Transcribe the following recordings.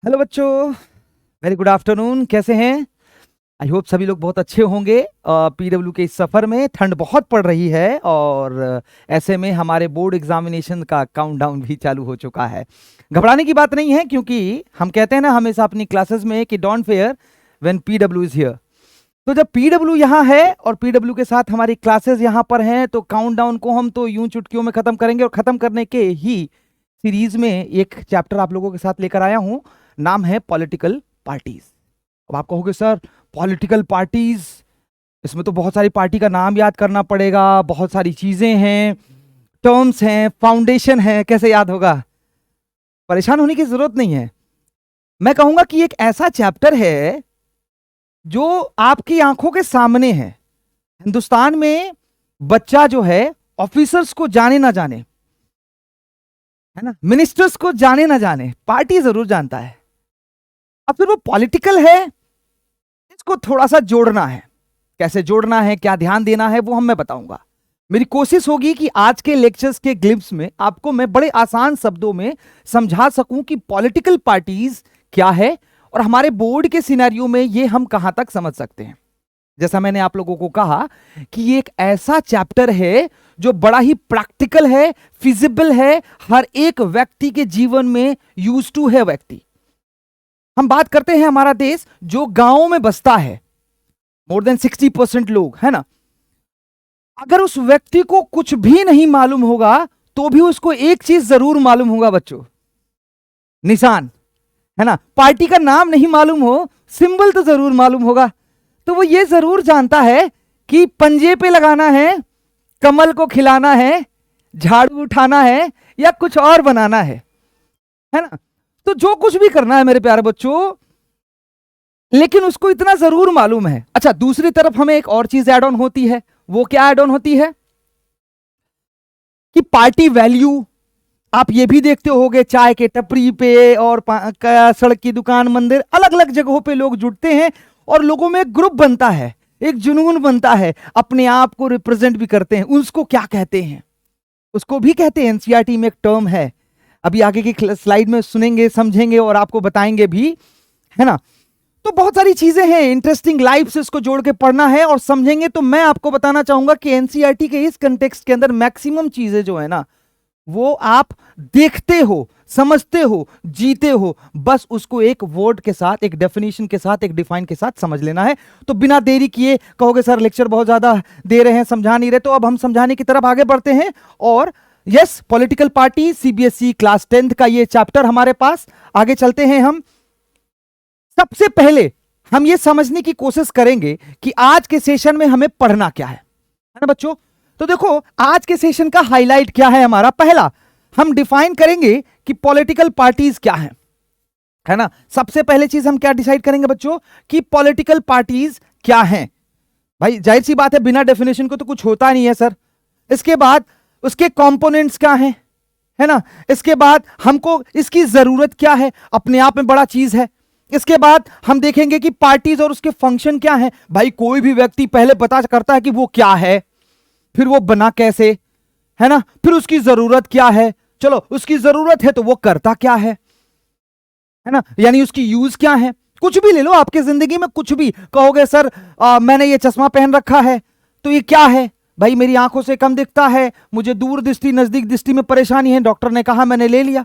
Hello बच्चों, very good afternoon. कैसे हैं? आई होप सभी लोग बहुत अच्छे होंगे। पीडब्ल्यू के इस सफ़र में ठंड बहुत पड़ रही है और ऐसे में हमारे बोर्ड एग्जामिनेशन का काउंटडाउन भी चालू हो चुका है। घबराने की बात नहीं है, क्योंकि हम कहते हैं ना हमेशा अपनी क्लासेस में कि don't fear when PW is here. तो जब पीडब्ल्यू यहाँ है और पीडब्ल्यू के साथ हमारी क्लासेस यहाँ पर हैं, तो काउंटडाउन को हम तो यूं चुटकियों में खत्म करेंगे। और खत्म करने के ही सीरीज में एक चैप्टर आप लोगों के साथ लेकर आया हूं, नाम है पॉलिटिकल पार्टीज। अब आप कहोगे सर पॉलिटिकल पार्टीज, इसमें तो बहुत सारी पार्टी का नाम याद करना पड़ेगा, बहुत सारी चीजें हैं, टर्म्स हैं, फाउंडेशन है, कैसे याद होगा? परेशान होने की जरूरत नहीं है। मैं कहूंगा कि एक ऐसा चैप्टर है जो आपकी आंखों के सामने है। हिंदुस्तान में बच्चा जो है ऑफिसर्स को जाने ना जाने, है ना, मिनिस्टर्स को जाने ना जाने, पार्टी जरूर जानता है। अब फिर वो पॉलिटिकल है, इसको थोड़ा सा जोड़ना है। कैसे जोड़ना है, क्या ध्यान देना है, वो मैं बताऊंगा। मेरी कोशिश होगी कि आज के लेक्चर्स के ग्लिम्स में आपको मैं बड़े आसान शब्दों में समझा सकूं कि पॉलिटिकल पार्टीज क्या है और हमारे बोर्ड के सिनेरियो में ये हम कहां तक समझ सकते हैं। जैसा मैंने आप लोगों को कहा कि ये एक ऐसा चैप्टर है जो बड़ा ही प्रैक्टिकल है, फिजिबल है, हर एक व्यक्ति के जीवन में यूज टू है व्यक्ति। हम बात करते हैं हमारा देश जो गांवों में बसता है, मोर देन 60% लोग, है ना। अगर उस व्यक्ति को कुछ भी नहीं मालूम होगा तो भी उसको एक चीज जरूर मालूम होगा बच्चों, निशान, है ना। पार्टी का नाम नहीं मालूम हो, सिंबल तो जरूर मालूम होगा। तो वो ये जरूर जानता है कि पंजे पे लगाना है, कमल को खिलाना है, झाड़ू उठाना है या कुछ और बनाना है ना। तो जो कुछ भी करना है मेरे प्यारे बच्चों, लेकिन उसको इतना जरूर मालूम है। अच्छा, दूसरी तरफ हमें एक और चीज ऐड ऑन होती है। वो क्या ऐड ऑन होती है कि पार्टी वैल्यू। आप ये भी देखते होगे चाय के टपरी पे और सड़क की दुकान, मंदिर, अलग अलग जगहों पे लोग जुटते हैं और लोगों में एक ग्रुप बनता है, एक जुनून बनता है, अपने आप को रिप्रेजेंट भी करते हैं। उसको क्या कहते हैं? उसको भी कहते हैं, एनसीईआरटी में एक टर्म है, अभी आगे की स्लाइड में सुनेंगे, समझेंगे और आपको बताएंगे भी, है ना। तो बहुत सारी चीजें हैं, इंटरेस्टिंग लाइफ से इसको जोड़ के पढ़ना है और समझेंगे। तो मैं आपको बताना चाहूंगा कि एनसीईआरटी के इस कंटेक्स्ट के अंदर मैक्सिमम चीजें जो है ना, वो आप देखते हो, समझते हो, जीते हो। बस उसको एक वर्ड के साथ, एक डेफिनेशन के साथ, एक डिफाइन के साथ समझ लेना है। तो बिना देरी किए, कहोगे सर लेक्चर बहुत ज्यादा दे रहे हैं, समझा नहीं रहे, तो अब हम समझाने की तरफ आगे बढ़ते हैं। और yes, political party, CBSE class 10th का ये चैप्टर हमारे पास। आगे चलते हैं हम। सबसे पहले हम ये समझने की कोशिश करेंगे कि आज के सेशन में हमें पढ़ना क्या है ना बच्चों। तो देखो, आज के सेशन का हाईलाइट क्या है हमारा। पहला, हम डिफाइन करेंगे कि पॉलिटिकल पार्टीज क्या है ना। सबसे पहले चीज हम क्या डिसाइड करेंगे बच्चों कि पॉलिटिकल पार्टीज क्या हैं। भाई जाहिर सी बात है, बिना डेफिनेशन को तो कुछ होता नहीं है सर। इसके बाद उसके कंपोनेंट्स क्या हैं, है ना। इसके बाद हमको इसकी जरूरत क्या है, अपने आप में बड़ा चीज है। इसके बाद हम देखेंगे कि पार्टीज और उसके फंक्शन क्या हैं। भाई कोई भी व्यक्ति पहले पता करता है कि वो क्या है, फिर वो बना कैसे, है ना, फिर उसकी जरूरत क्या है। चलो, उसकी जरूरत है तो वो करता क्या है ना, यानी उसकी यूज क्या है। कुछ भी ले लो आपके जिंदगी में, कुछ भी कहोगे सर मैंने ये चश्मा पहन रखा है तो ये क्या है। भाई मेरी आंखों से कम दिखता है, मुझे दूर दृष्टि नजदीक दृष्टि में परेशानी है, डॉक्टर ने कहा, मैंने ले लिया,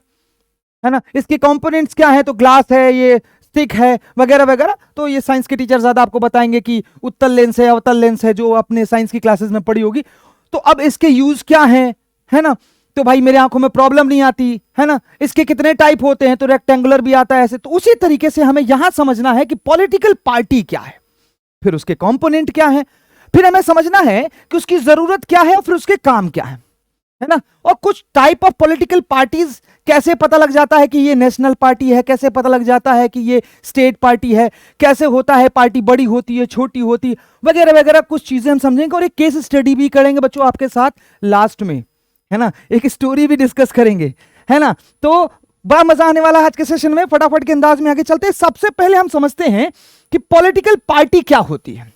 है ना। इसके कंपोनेंट्स क्या है, तो ग्लास है, ये स्टिक है, वगैरह वगैरह। तो ये साइंस के टीचर ज्यादा आपको बताएंगे कि उत्तल लेंस है, अवतल लेंस है, जो आपने साइंस की क्लासेस में पढ़ी होगी। तो अब इसके यूज क्या है ना। तो भाई मेरी आंखों में प्रॉब्लम नहीं आती, है ना। इसके कितने टाइप होते हैं, तो रेक्टेंगुलर भी आता है ऐसे। तो उसी तरीके से हमें यहां समझना है कि पॉलिटिकल पार्टी क्या है, फिर उसके कंपोनेंट क्या है, फिर हमें समझना है कि उसकी जरूरत क्या है और फिर उसके काम क्या है ना। और कुछ टाइप ऑफ पॉलिटिकल पार्टीज कैसे पता लग जाता है कि ये नेशनल पार्टी है, कैसे पता लग जाता है कि ये स्टेट पार्टी है, कैसे होता है पार्टी बड़ी होती है, छोटी होती, वगैरह वगैरह। कुछ चीजें हम समझेंगे और एक केस स्टडी भी करेंगे बच्चों आपके साथ लास्ट में, है ना। एक स्टोरी भी डिस्कस करेंगे, है ना। तो बड़ा मजा आने वाला है आज के सेशन में। फटाफट के अंदाज में आगे चलते हैं। सबसे पहले हम समझते हैं कि पॉलिटिकल पार्टी क्या होती है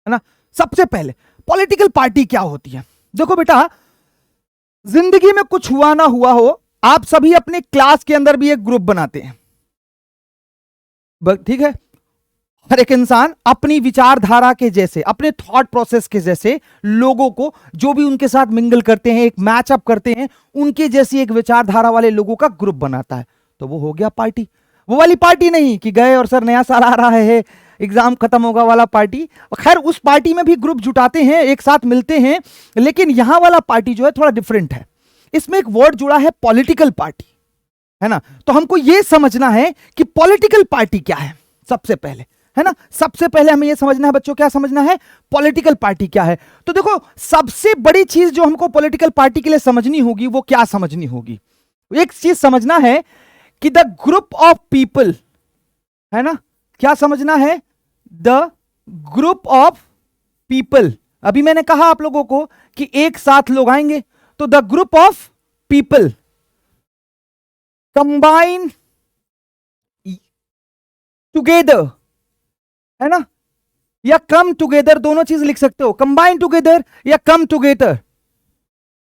ना। सबसे पहले पॉलिटिकल पार्टी क्या होती है। देखो बेटा, जिंदगी में कुछ हुआ ना हुआ हो, आप सभी अपने क्लास के अंदर भी एक ग्रुप बनाते हैं, ठीक है, हर एक इंसान अपनी विचारधारा के जैसे, अपने थॉट प्रोसेस के जैसे लोगों को, जो भी उनके साथ मिंगल करते हैं, एक मैचअप करते हैं, उनके जैसी एक विचारधारा वाले लोगों का ग्रुप बनाता है, तो वो हो गया पार्टी। वो वाली पार्टी नहीं कि गए और सर नया साल आ रहा है, एग्जाम खत्म होगा वाला पार्टी। खैर उस पार्टी में भी ग्रुप जुटाते हैं, एक साथ मिलते हैं, लेकिन यहां वाला पार्टी जो है थोड़ा डिफरेंट है। इसमें एक वर्ड जुड़ा है पॉलिटिकल पार्टी, है ना। तो हमको यह समझना है कि पॉलिटिकल पार्टी क्या है सबसे पहले, है ना। सबसे पहले हमें यह समझना है बच्चों, क्या समझना है, पॉलिटिकल पार्टी क्या है। तो देखो सबसे बड़ी चीज जो हमको पॉलिटिकल पार्टी के लिए समझनी होगी वो क्या समझनी होगी, एक चीज समझना है कि द ग्रुप ऑफ पीपल, है ना, क्या समझना है, द ग्रुप ऑफ पीपल। अभी मैंने कहा आप लोगों को कि एक साथ लोग आएंगे, तो the group of people combine together, है ना, या कम टुगेदर, दोनों चीज लिख सकते हो, कंबाइन टुगेदर या कम टुगेदर,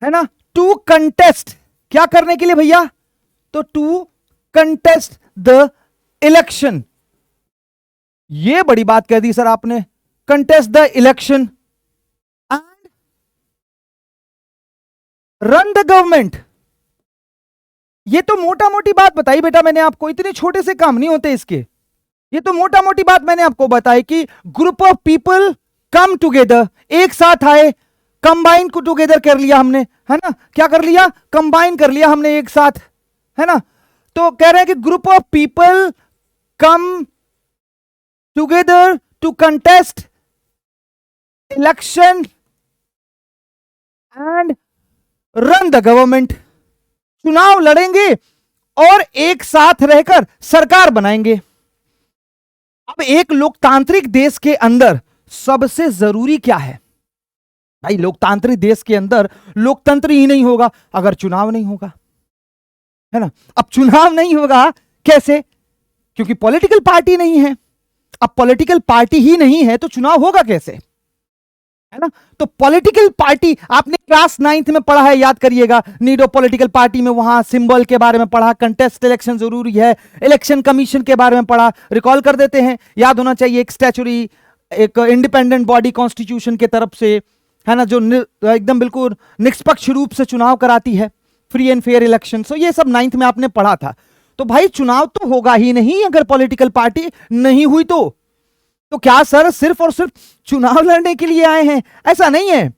है ना, टू कंटेस्ट, क्या करने के लिए भैया, तो टू कंटेस्ट द इलेक्शन। ये बड़ी बात कह दी सर आपने, contest the election and run the government. ये तो मोटा मोटी बात बताई बेटा मैंने आपको, इतने छोटे से काम नहीं होते इसके। ये तो मोटा मोटी बात मैंने आपको बताई कि group of people come together, एक साथ आए, कंबाइन को टुगेदर कर लिया हमने, है ना, क्या कर लिया, कंबाइन कर लिया हमने एक साथ, है ना। तो कह रहे हैं कि group of people come together to contest election and run the government. चुनाव लड़ेंगे और एक साथ रहकर सरकार बनाएंगे। अब एक लोकतांत्रिक देश के अंदर सबसे जरूरी क्या है भाई, लोकतांत्रिक देश के अंदर लोकतंत्र ही नहीं होगा अगर चुनाव नहीं होगा, है ना। अब चुनाव नहीं होगा कैसे, क्योंकि पॉलिटिकल पार्टी नहीं है। अब पॉलिटिकल पार्टी ही नहीं है तो चुनाव होगा कैसे, है ना। तो पॉलिटिकल पार्टी आपने क्लास 9th में पढ़ा है, याद करिएगा, नीड ऑफ पॉलिटिकल पार्टी में वहां सिंबल के बारे में पढ़ा, कंटेस्ट इलेक्शन जरूरी है, इलेक्शन कमीशन के बारे में पढ़ा, रिकॉल कर देते हैं, याद होना चाहिए। एक स्टैचुरी, एक इंडिपेंडेंट बॉडी कॉन्स्टिट्यूशन के तरफ से, है ना, जो एकदम बिल्कुल निष्पक्ष रूप से चुनाव कराती है, फ्री एंड फेयर इलेक्शन। सो ये सब 9th में आपने पढ़ा था। तो भाई चुनाव तो होगा ही नहीं अगर पॉलिटिकल पार्टी नहीं हुई तो क्या सर सिर्फ और सिर्फ चुनाव लड़ने के लिए आए हैं, ऐसा नहीं है।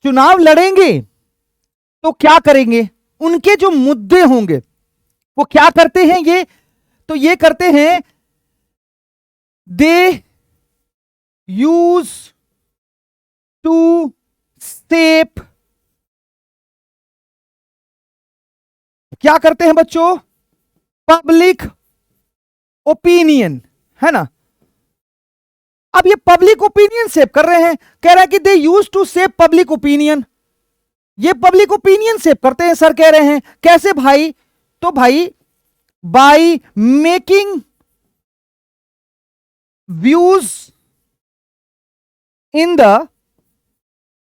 चुनाव लड़ेंगे तो क्या करेंगे, उनके जो मुद्दे होंगे वो क्या करते हैं, ये करते हैं, दे यूज टू शेप, क्या करते हैं बच्चों, पब्लिक ओपिनियन, है ना। अब ये पब्लिक ओपिनियन शेप कर रहे हैं, कह रहा है कि they use to shape public opinion, ये पब्लिक ओपिनियन शेप करते हैं सर, कह रहे हैं कैसे भाई, तो भाई by making views in the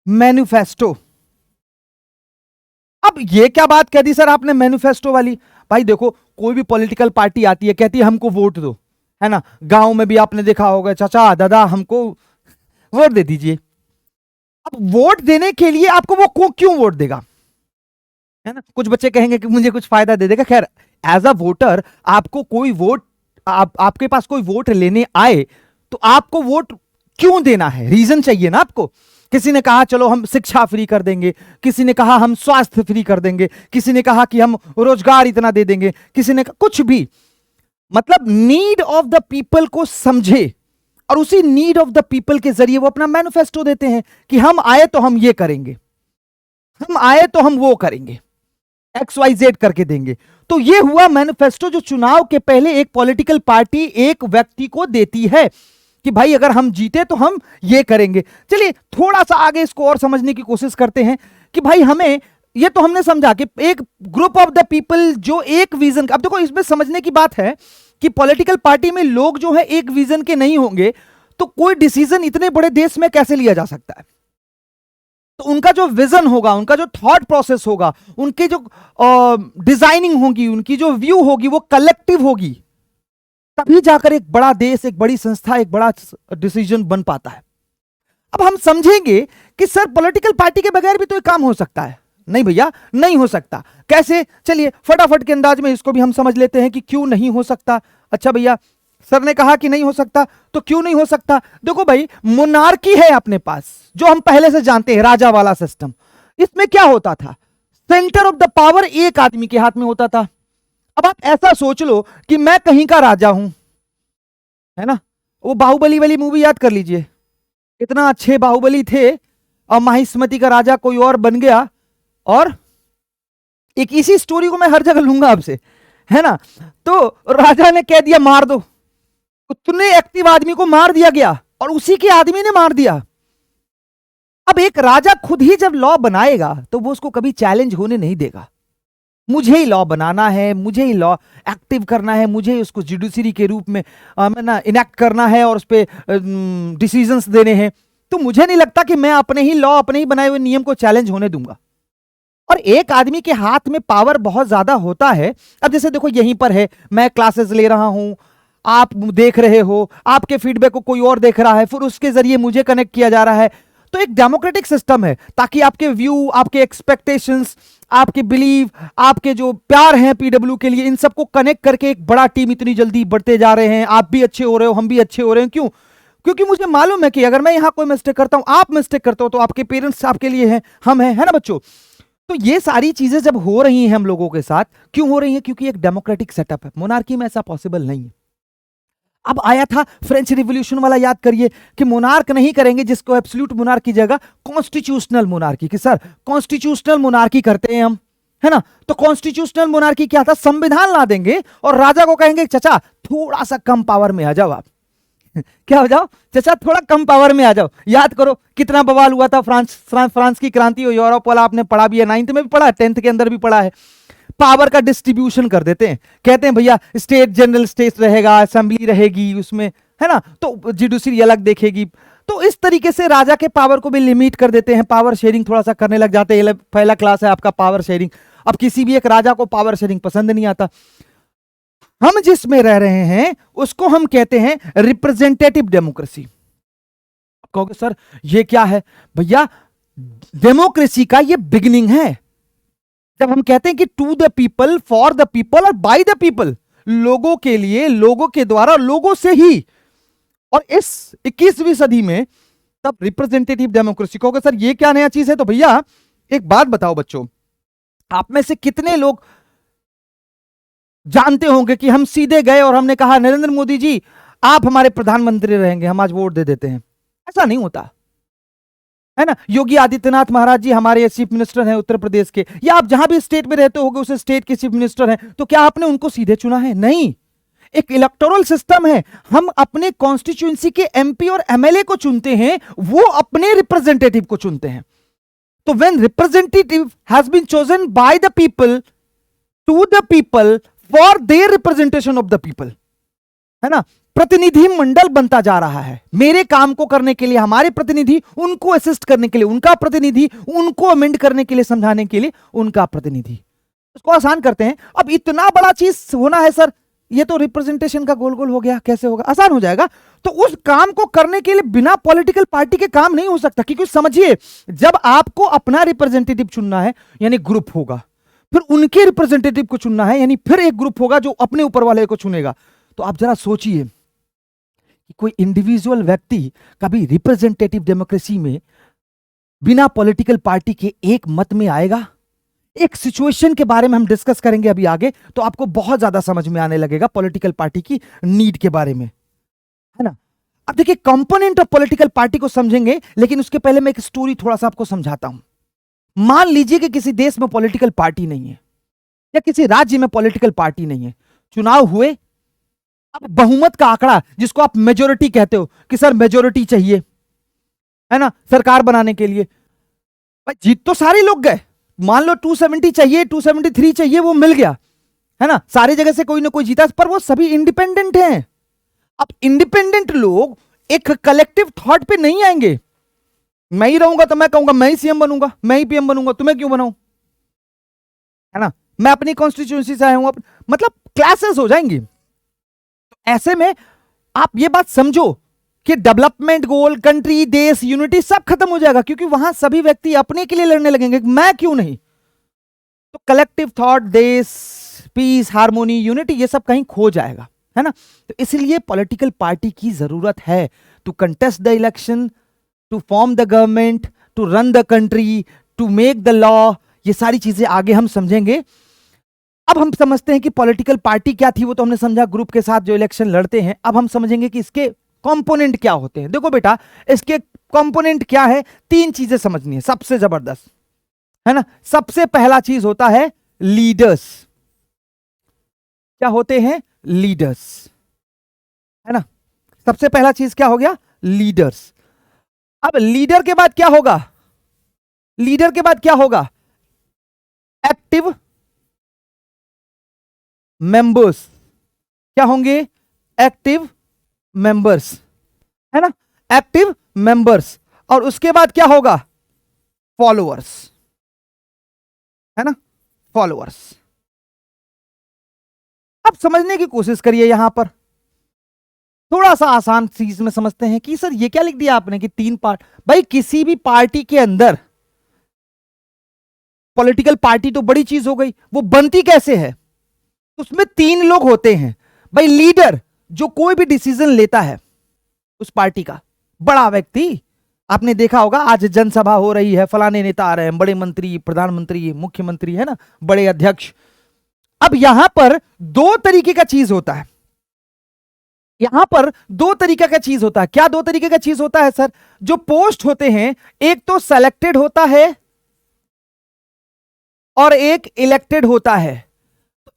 manifesto. अब ये क्या बात कह दी सर आपने मैनिफेस्टो वाली, भाई देखो कोई भी पॉलिटिकल पार्टी आती है, कहती है हमको वोट दो, है ना। गांव में भी आपने देखा होगा, चाचा दादा हमको वोट दे दीजिए। अब वोट देने के लिए आपको वो क्यों वोट देगा, है ना। कुछ बच्चे कहेंगे कि मुझे कुछ फायदा दे देगा। खैर एज अ वोटर आपको कोई वोट, आपके पास कोई वोट लेने आए तो आपको वोट क्यों देना है, रीजन चाहिए ना आपको। किसी ने कहा चलो हम शिक्षा फ्री कर देंगे, किसी ने कहा हम स्वास्थ्य फ्री कर देंगे, किसी ने कहा कि हम रोजगार इतना दे देंगे, किसी ने कुछ भी, मतलब नीड ऑफ द पीपल को समझे और उसी नीड ऑफ द पीपल के जरिए वो अपना मैनिफेस्टो देते हैं कि हम आए तो हम ये करेंगे, हम आए तो हम वो करेंगे, XYZ करके देंगे। तो ये हुआ मैनिफेस्टो जो चुनाव के पहले एक पॉलिटिकल पार्टी एक व्यक्ति को देती है कि भाई अगर हम जीते तो हम ये करेंगे। चलिए थोड़ा सा आगे इसको और समझने की कोशिश करते हैं कि भाई हमें, ये तो हमने समझा कि एक ग्रुप ऑफ द पीपल जो एक विजन, अब देखो इसमें समझने की बात है कि पॉलिटिकल पार्टी में लोग जो है एक विजन के नहीं होंगे तो कोई डिसीजन इतने बड़े देश में कैसे लिया जा सकता है। तो उनका जो विजन होगा, उनका जो थॉट प्रोसेस होगा, उनकी जो डिजाइनिंग होगी, उनकी जो व्यू होगी वो कलेक्टिव होगी, तभी जाकर एक बड़ा देश, एक बड़ी संस्था, एक बड़ा डिसीजन बन पाता है। अब हम समझेंगे कि सर पॉलिटिकल पार्टी के बगैर भी तो एक काम हो सकता है। नहीं भैया, नहीं हो सकता। कैसे? चलिए फटाफट के अंदाज में इसको भी हम समझ लेते हैं कि क्यों नहीं हो सकता। अच्छा भैया, सर ने कहा कि नहीं हो सकता, तो क्यों नहीं हो सकता? देखो भाई, मोनार्की है अपने पास, जो हम पहले से जानते हैं, राजा वाला सिस्टम। इसमें क्या होता था? सेंटर ऑफ द पावर एक आदमी के हाथ में होता था। अब आप ऐसा सोच लो कि मैं कहीं का राजा हूं, है ना? वो बाहुबली वाली मूवी याद कर लीजिए, इतना अच्छे बाहुबली थे और माहिष्मति का राजा कोई और बन गया। और एक इसी स्टोरी को मैं हर जगह लूंगा आपसे, है ना? तो राजा ने कह दिया मार दो, उतने एक्टिव आदमी को मार दिया गया और उसी के आदमी ने मार दिया। अब एक राजा खुद ही जब लॉ बनाएगा तो वो उसको कभी चैलेंज होने नहीं देगा। मुझे ही लॉ बनाना है, मुझे ही लॉ एक्टिव करना है, मुझे ही उसको जुडिशरी के रूप में ना इनेक्ट करना है और उस पर डिसीजंस देने हैं। तो मुझे नहीं लगता कि मैं अपने ही लॉ, अपने ही बनाए हुए नियम को चैलेंज होने दूंगा। और एक आदमी के हाथ में पावर बहुत ज्यादा होता है। अब जैसे देखो यहीं पर है, मैं क्लासेस ले रहा हूं, आप देख रहे हो, आपके फीडबैक को कोई और देख रहा है, फिर उसके जरिए मुझे कनेक्ट किया जा रहा है। तो एक डेमोक्रेटिक सिस्टम है, ताकि आपके व्यू, आपके एक्सपेक्टेशंस, आपके बिलीव, आपके जो प्यार हैं पीडब्ल्यू के लिए, इन सबको कनेक्ट करके एक बड़ा टीम इतनी जल्दी बढ़ते जा रहे हैं। आप भी अच्छे हो रहे हो, हम भी अच्छे हो रहे हैं। क्यों? क्योंकि मुझे मालूम है कि अगर मैं यहां कोई मिस्टेक करता हूं, आप मिस्टेक करते हो, तो आपके पेरेंट्स आपके लिए हैं, हम हैं, है ना बच्चों? तो ये सारी चीजें जब हो रही हैं हम लोगों के साथ, क्यों हो रही हैं? क्योंकि एक डेमोक्रेटिक सेटअप है। मोनार्की में ऐसा पॉसिबल नहीं है। अब आया था फ्रेंच रिवॉल्यूशन वाला, याद करिए कि मोनार्क नहीं करेंगे, जिसको एब्सोल्यूट मोनार्क की जगह कॉन्स्टिट्यूशनल मोनार्की, कि सर कॉन्स्टिट्यूशनल मोनार्की करते हैं हम, है ना? तो कॉन्स्टिट्यूशनल मोनार्की क्या था? संविधान ला देंगे और राजा को कहेंगे चाचा थोड़ा सा कम पावर में आ जाओ आप। क्या हो जाओ चाचा, थोड़ा कम पावर में आ जाओ। याद करो कितना बवाल हुआ था फ्रांस की क्रांति और यूरोप वाला, आपने पढ़ा भी है, 9th में भी पढ़ा है, 10th के अंदर भी पढ़ा है। पावर का डिस्ट्रीब्यूशन कर देते हैं, कहते हैं भैया स्टेट जनरल स्टेट रहेगा, असेंबली रहेगी उसमें, है ना? तो जुडिशरी अलग देखेगी। तो इस तरीके से राजा के पावर को भी लिमिट कर देते हैं, पावर शेयरिंग थोड़ा सा करने लग जाते हैं। पहला क्लास है आपका पावर शेयरिंग। अब किसी भी एक राजा को पावर शेयरिंग पसंद नहीं आता। हम जिसमें रह रहे हैं उसको हम कहते हैं रिप्रेजेंटेटिव डेमोक्रेसी। कहोगे सर ये क्या है? भैया डेमोक्रेसी का ये बिगिनिंग है। जब हम कहते हैं कि to the people, for the people और बाय द पीपल, लोगों के लिए, लोगों के द्वारा, लोगों से ही। और इस 21वीं सदी में तब रिप्रेजेंटेटिव डेमोक्रेसी। कहोगे सर ये क्या नया चीज है? तो भैया एक बात बताओ बच्चों, आप में से कितने लोग जानते होंगे कि हम सीधे गए और हमने कहा नरेंद्र मोदी जी आप हमारे प्रधानमंत्री रहेंगे, हम आज वोट दे देते हैं? ऐसा नहीं होता, है ना? योगी आदित्यनाथ महाराज जी हमारे चीफ मिनिस्टर हैं उत्तर प्रदेश के, या आप जहां भी स्टेट में रहते होगे उस स्टेट के चीफ मिनिस्टर हैं, तो क्या आपने उनको सीधे चुना है? नहीं। एक इलेक्टोरल सिस्टम है, हम अपने कॉन्स्टिट्यूएंसी के एमपी और एमएलए को चुनते हैं, वो अपने रिप्रेजेंटेटिव को चुनते हैं। तो when representative has been chosen by the people, to the people, for their representation of the people, है ना? प्रतिनिधि मंडल बनता जा रहा है। मेरे काम को करने के लिए हमारे प्रतिनिधि, उनको असिस्ट करने के लिए उनका प्रतिनिधि, उनको अमेंड करने के लिए, समझाने के लिए उनका प्रतिनिधि। इसको आसान करते हैं। अब इतना बड़ा चीज होना है सर, ये तो रिप्रेजेंटेशन का गोल गोल हो गया, कैसे होगा? आसान हो जाएगा। तो उस काम को करने के लिए बिना पॉलिटिकल पार्टी के काम नहीं हो सकता। क्योंकि समझिए, जब आपको अपना रिप्रेजेंटेटिव चुनना है यानी ग्रुप होगा, फिर उनके रिप्रेजेंटेटिव को चुनना है यानी फिर एक ग्रुप होगा जो अपने ऊपर वाले को चुनेगा। तो आप जरा सोचिए कि कोई इंडिविजुअल व्यक्ति कभी रिप्रेजेंटेटिव डेमोक्रेसी में बिना पॉलिटिकल पार्टी के एक मत में आएगा? एक सिचुएशन के बारे में हम डिस्कस करेंगे अभी आगे, तो आपको बहुत ज्यादा समझ में आने लगेगा पॉलिटिकल पार्टी की नीड के बारे में, है ना? अब देखिए कंपोनेंट ऑफ पॉलिटिकल पार्टी को समझेंगे, लेकिन उसके पहले मैं एक स्टोरी थोड़ा सा आपको समझाता हूं। मान लीजिए कि किसी देश में पॉलिटिकल पार्टी नहीं है, या किसी राज्य में पॉलिटिकल पार्टी नहीं है, चुनाव हुए। अब बहुमत का आंकड़ा, जिसको आप मेजोरिटी कहते हो कि सर मेजोरिटी चाहिए, है ना, सरकार बनाने के लिए। भाई जीत तो सारे लोग गए, मान लो 270 चाहिए, 273 चाहिए, वो मिल गया, है ना? सारी जगह से कोई ना कोई जीता, पर वो सभी इंडिपेंडेंट हैं। अब इंडिपेंडेंट लोग एक कलेक्टिव थॉट पे नहीं आएंगे। मैं ही रहूंगा तो मैं कहूंगा मैं ही सीएम बनूंगा, मैं ही पीएम बनूंगा, तुम्हें क्यों बनाऊं, है ना? मैं अपनी कॉन्स्टिट्यूएंसी से आया हूं, मतलब क्लासेस हो जाएंगी। तो ऐसे में आप ये बात समझो कि डेवलपमेंट गोल, कंट्री, देश, यूनिटी सब खत्म हो जाएगा, क्योंकि वहां सभी व्यक्ति अपने के लिए लड़ने लगेंगे, मैं क्यों नहीं। तो कलेक्टिव थॉट, देश, पीस, हार्मोनी, यूनिटी, ये सब कहीं खो जाएगा, है ना। तो इसलिए पॉलिटिकल पार्टी की जरूरत है to contest the election, to form the government, to run the country, to make the law. ये सारी चीजें आगे हम समझेंगे। अब हम समझते हैं कि पॉलिटिकल पार्टी क्या थी, वो तो हमने समझा, ग्रुप के साथ जो इलेक्शन लड़ते हैं। अब हम समझेंगे कि इसके कंपोनेंट क्या होते हैं। देखो बेटा, इसके कंपोनेंट क्या है, तीन चीजें समझनी है सबसे जबरदस्त, है ना। सबसे पहला चीज होता है लीडर्स। क्या होते हैं? लीडर्स, है ना। सबसे पहला चीज क्या हो गया? लीडर्स। अब लीडर के बाद क्या होगा? लीडर के बाद क्या होगा? Active members. क्या होंगे? एक्टिव मेंबर्स, है ना, एक्टिव मेंबर्स। और उसके बाद क्या होगा? फॉलोअर्स, है ना, फॉलोअर्स। अब समझने की कोशिश करिए, यहां पर थोड़ा सा आसान चीज में समझते हैं कि सर ये क्या लिख दिया आपने कि तीन पार्ट। भाई किसी भी पार्टी के अंदर, पॉलिटिकल पार्टी तो बड़ी चीज हो गई, वो बनती कैसे है? उसमें तीन लोग होते हैं भाई। लीडर जो कोई भी डिसीजन लेता है उस पार्टी का, बड़ा व्यक्ति। आपने देखा होगा आज जनसभा हो रही है, फलाने नेता आ रहे हैं, बड़े मंत्री, प्रधानमंत्री, मुख्यमंत्री, है ना, बड़े अध्यक्ष। अब यहां पर दो तरीके का चीज होता है। यहां पर दो तरीके का चीज होता है। क्या दो तरीके का चीज होता है सर? जो पोस्ट होते हैं, एक तो सेलेक्टेड होता है और एक इलेक्टेड होता है।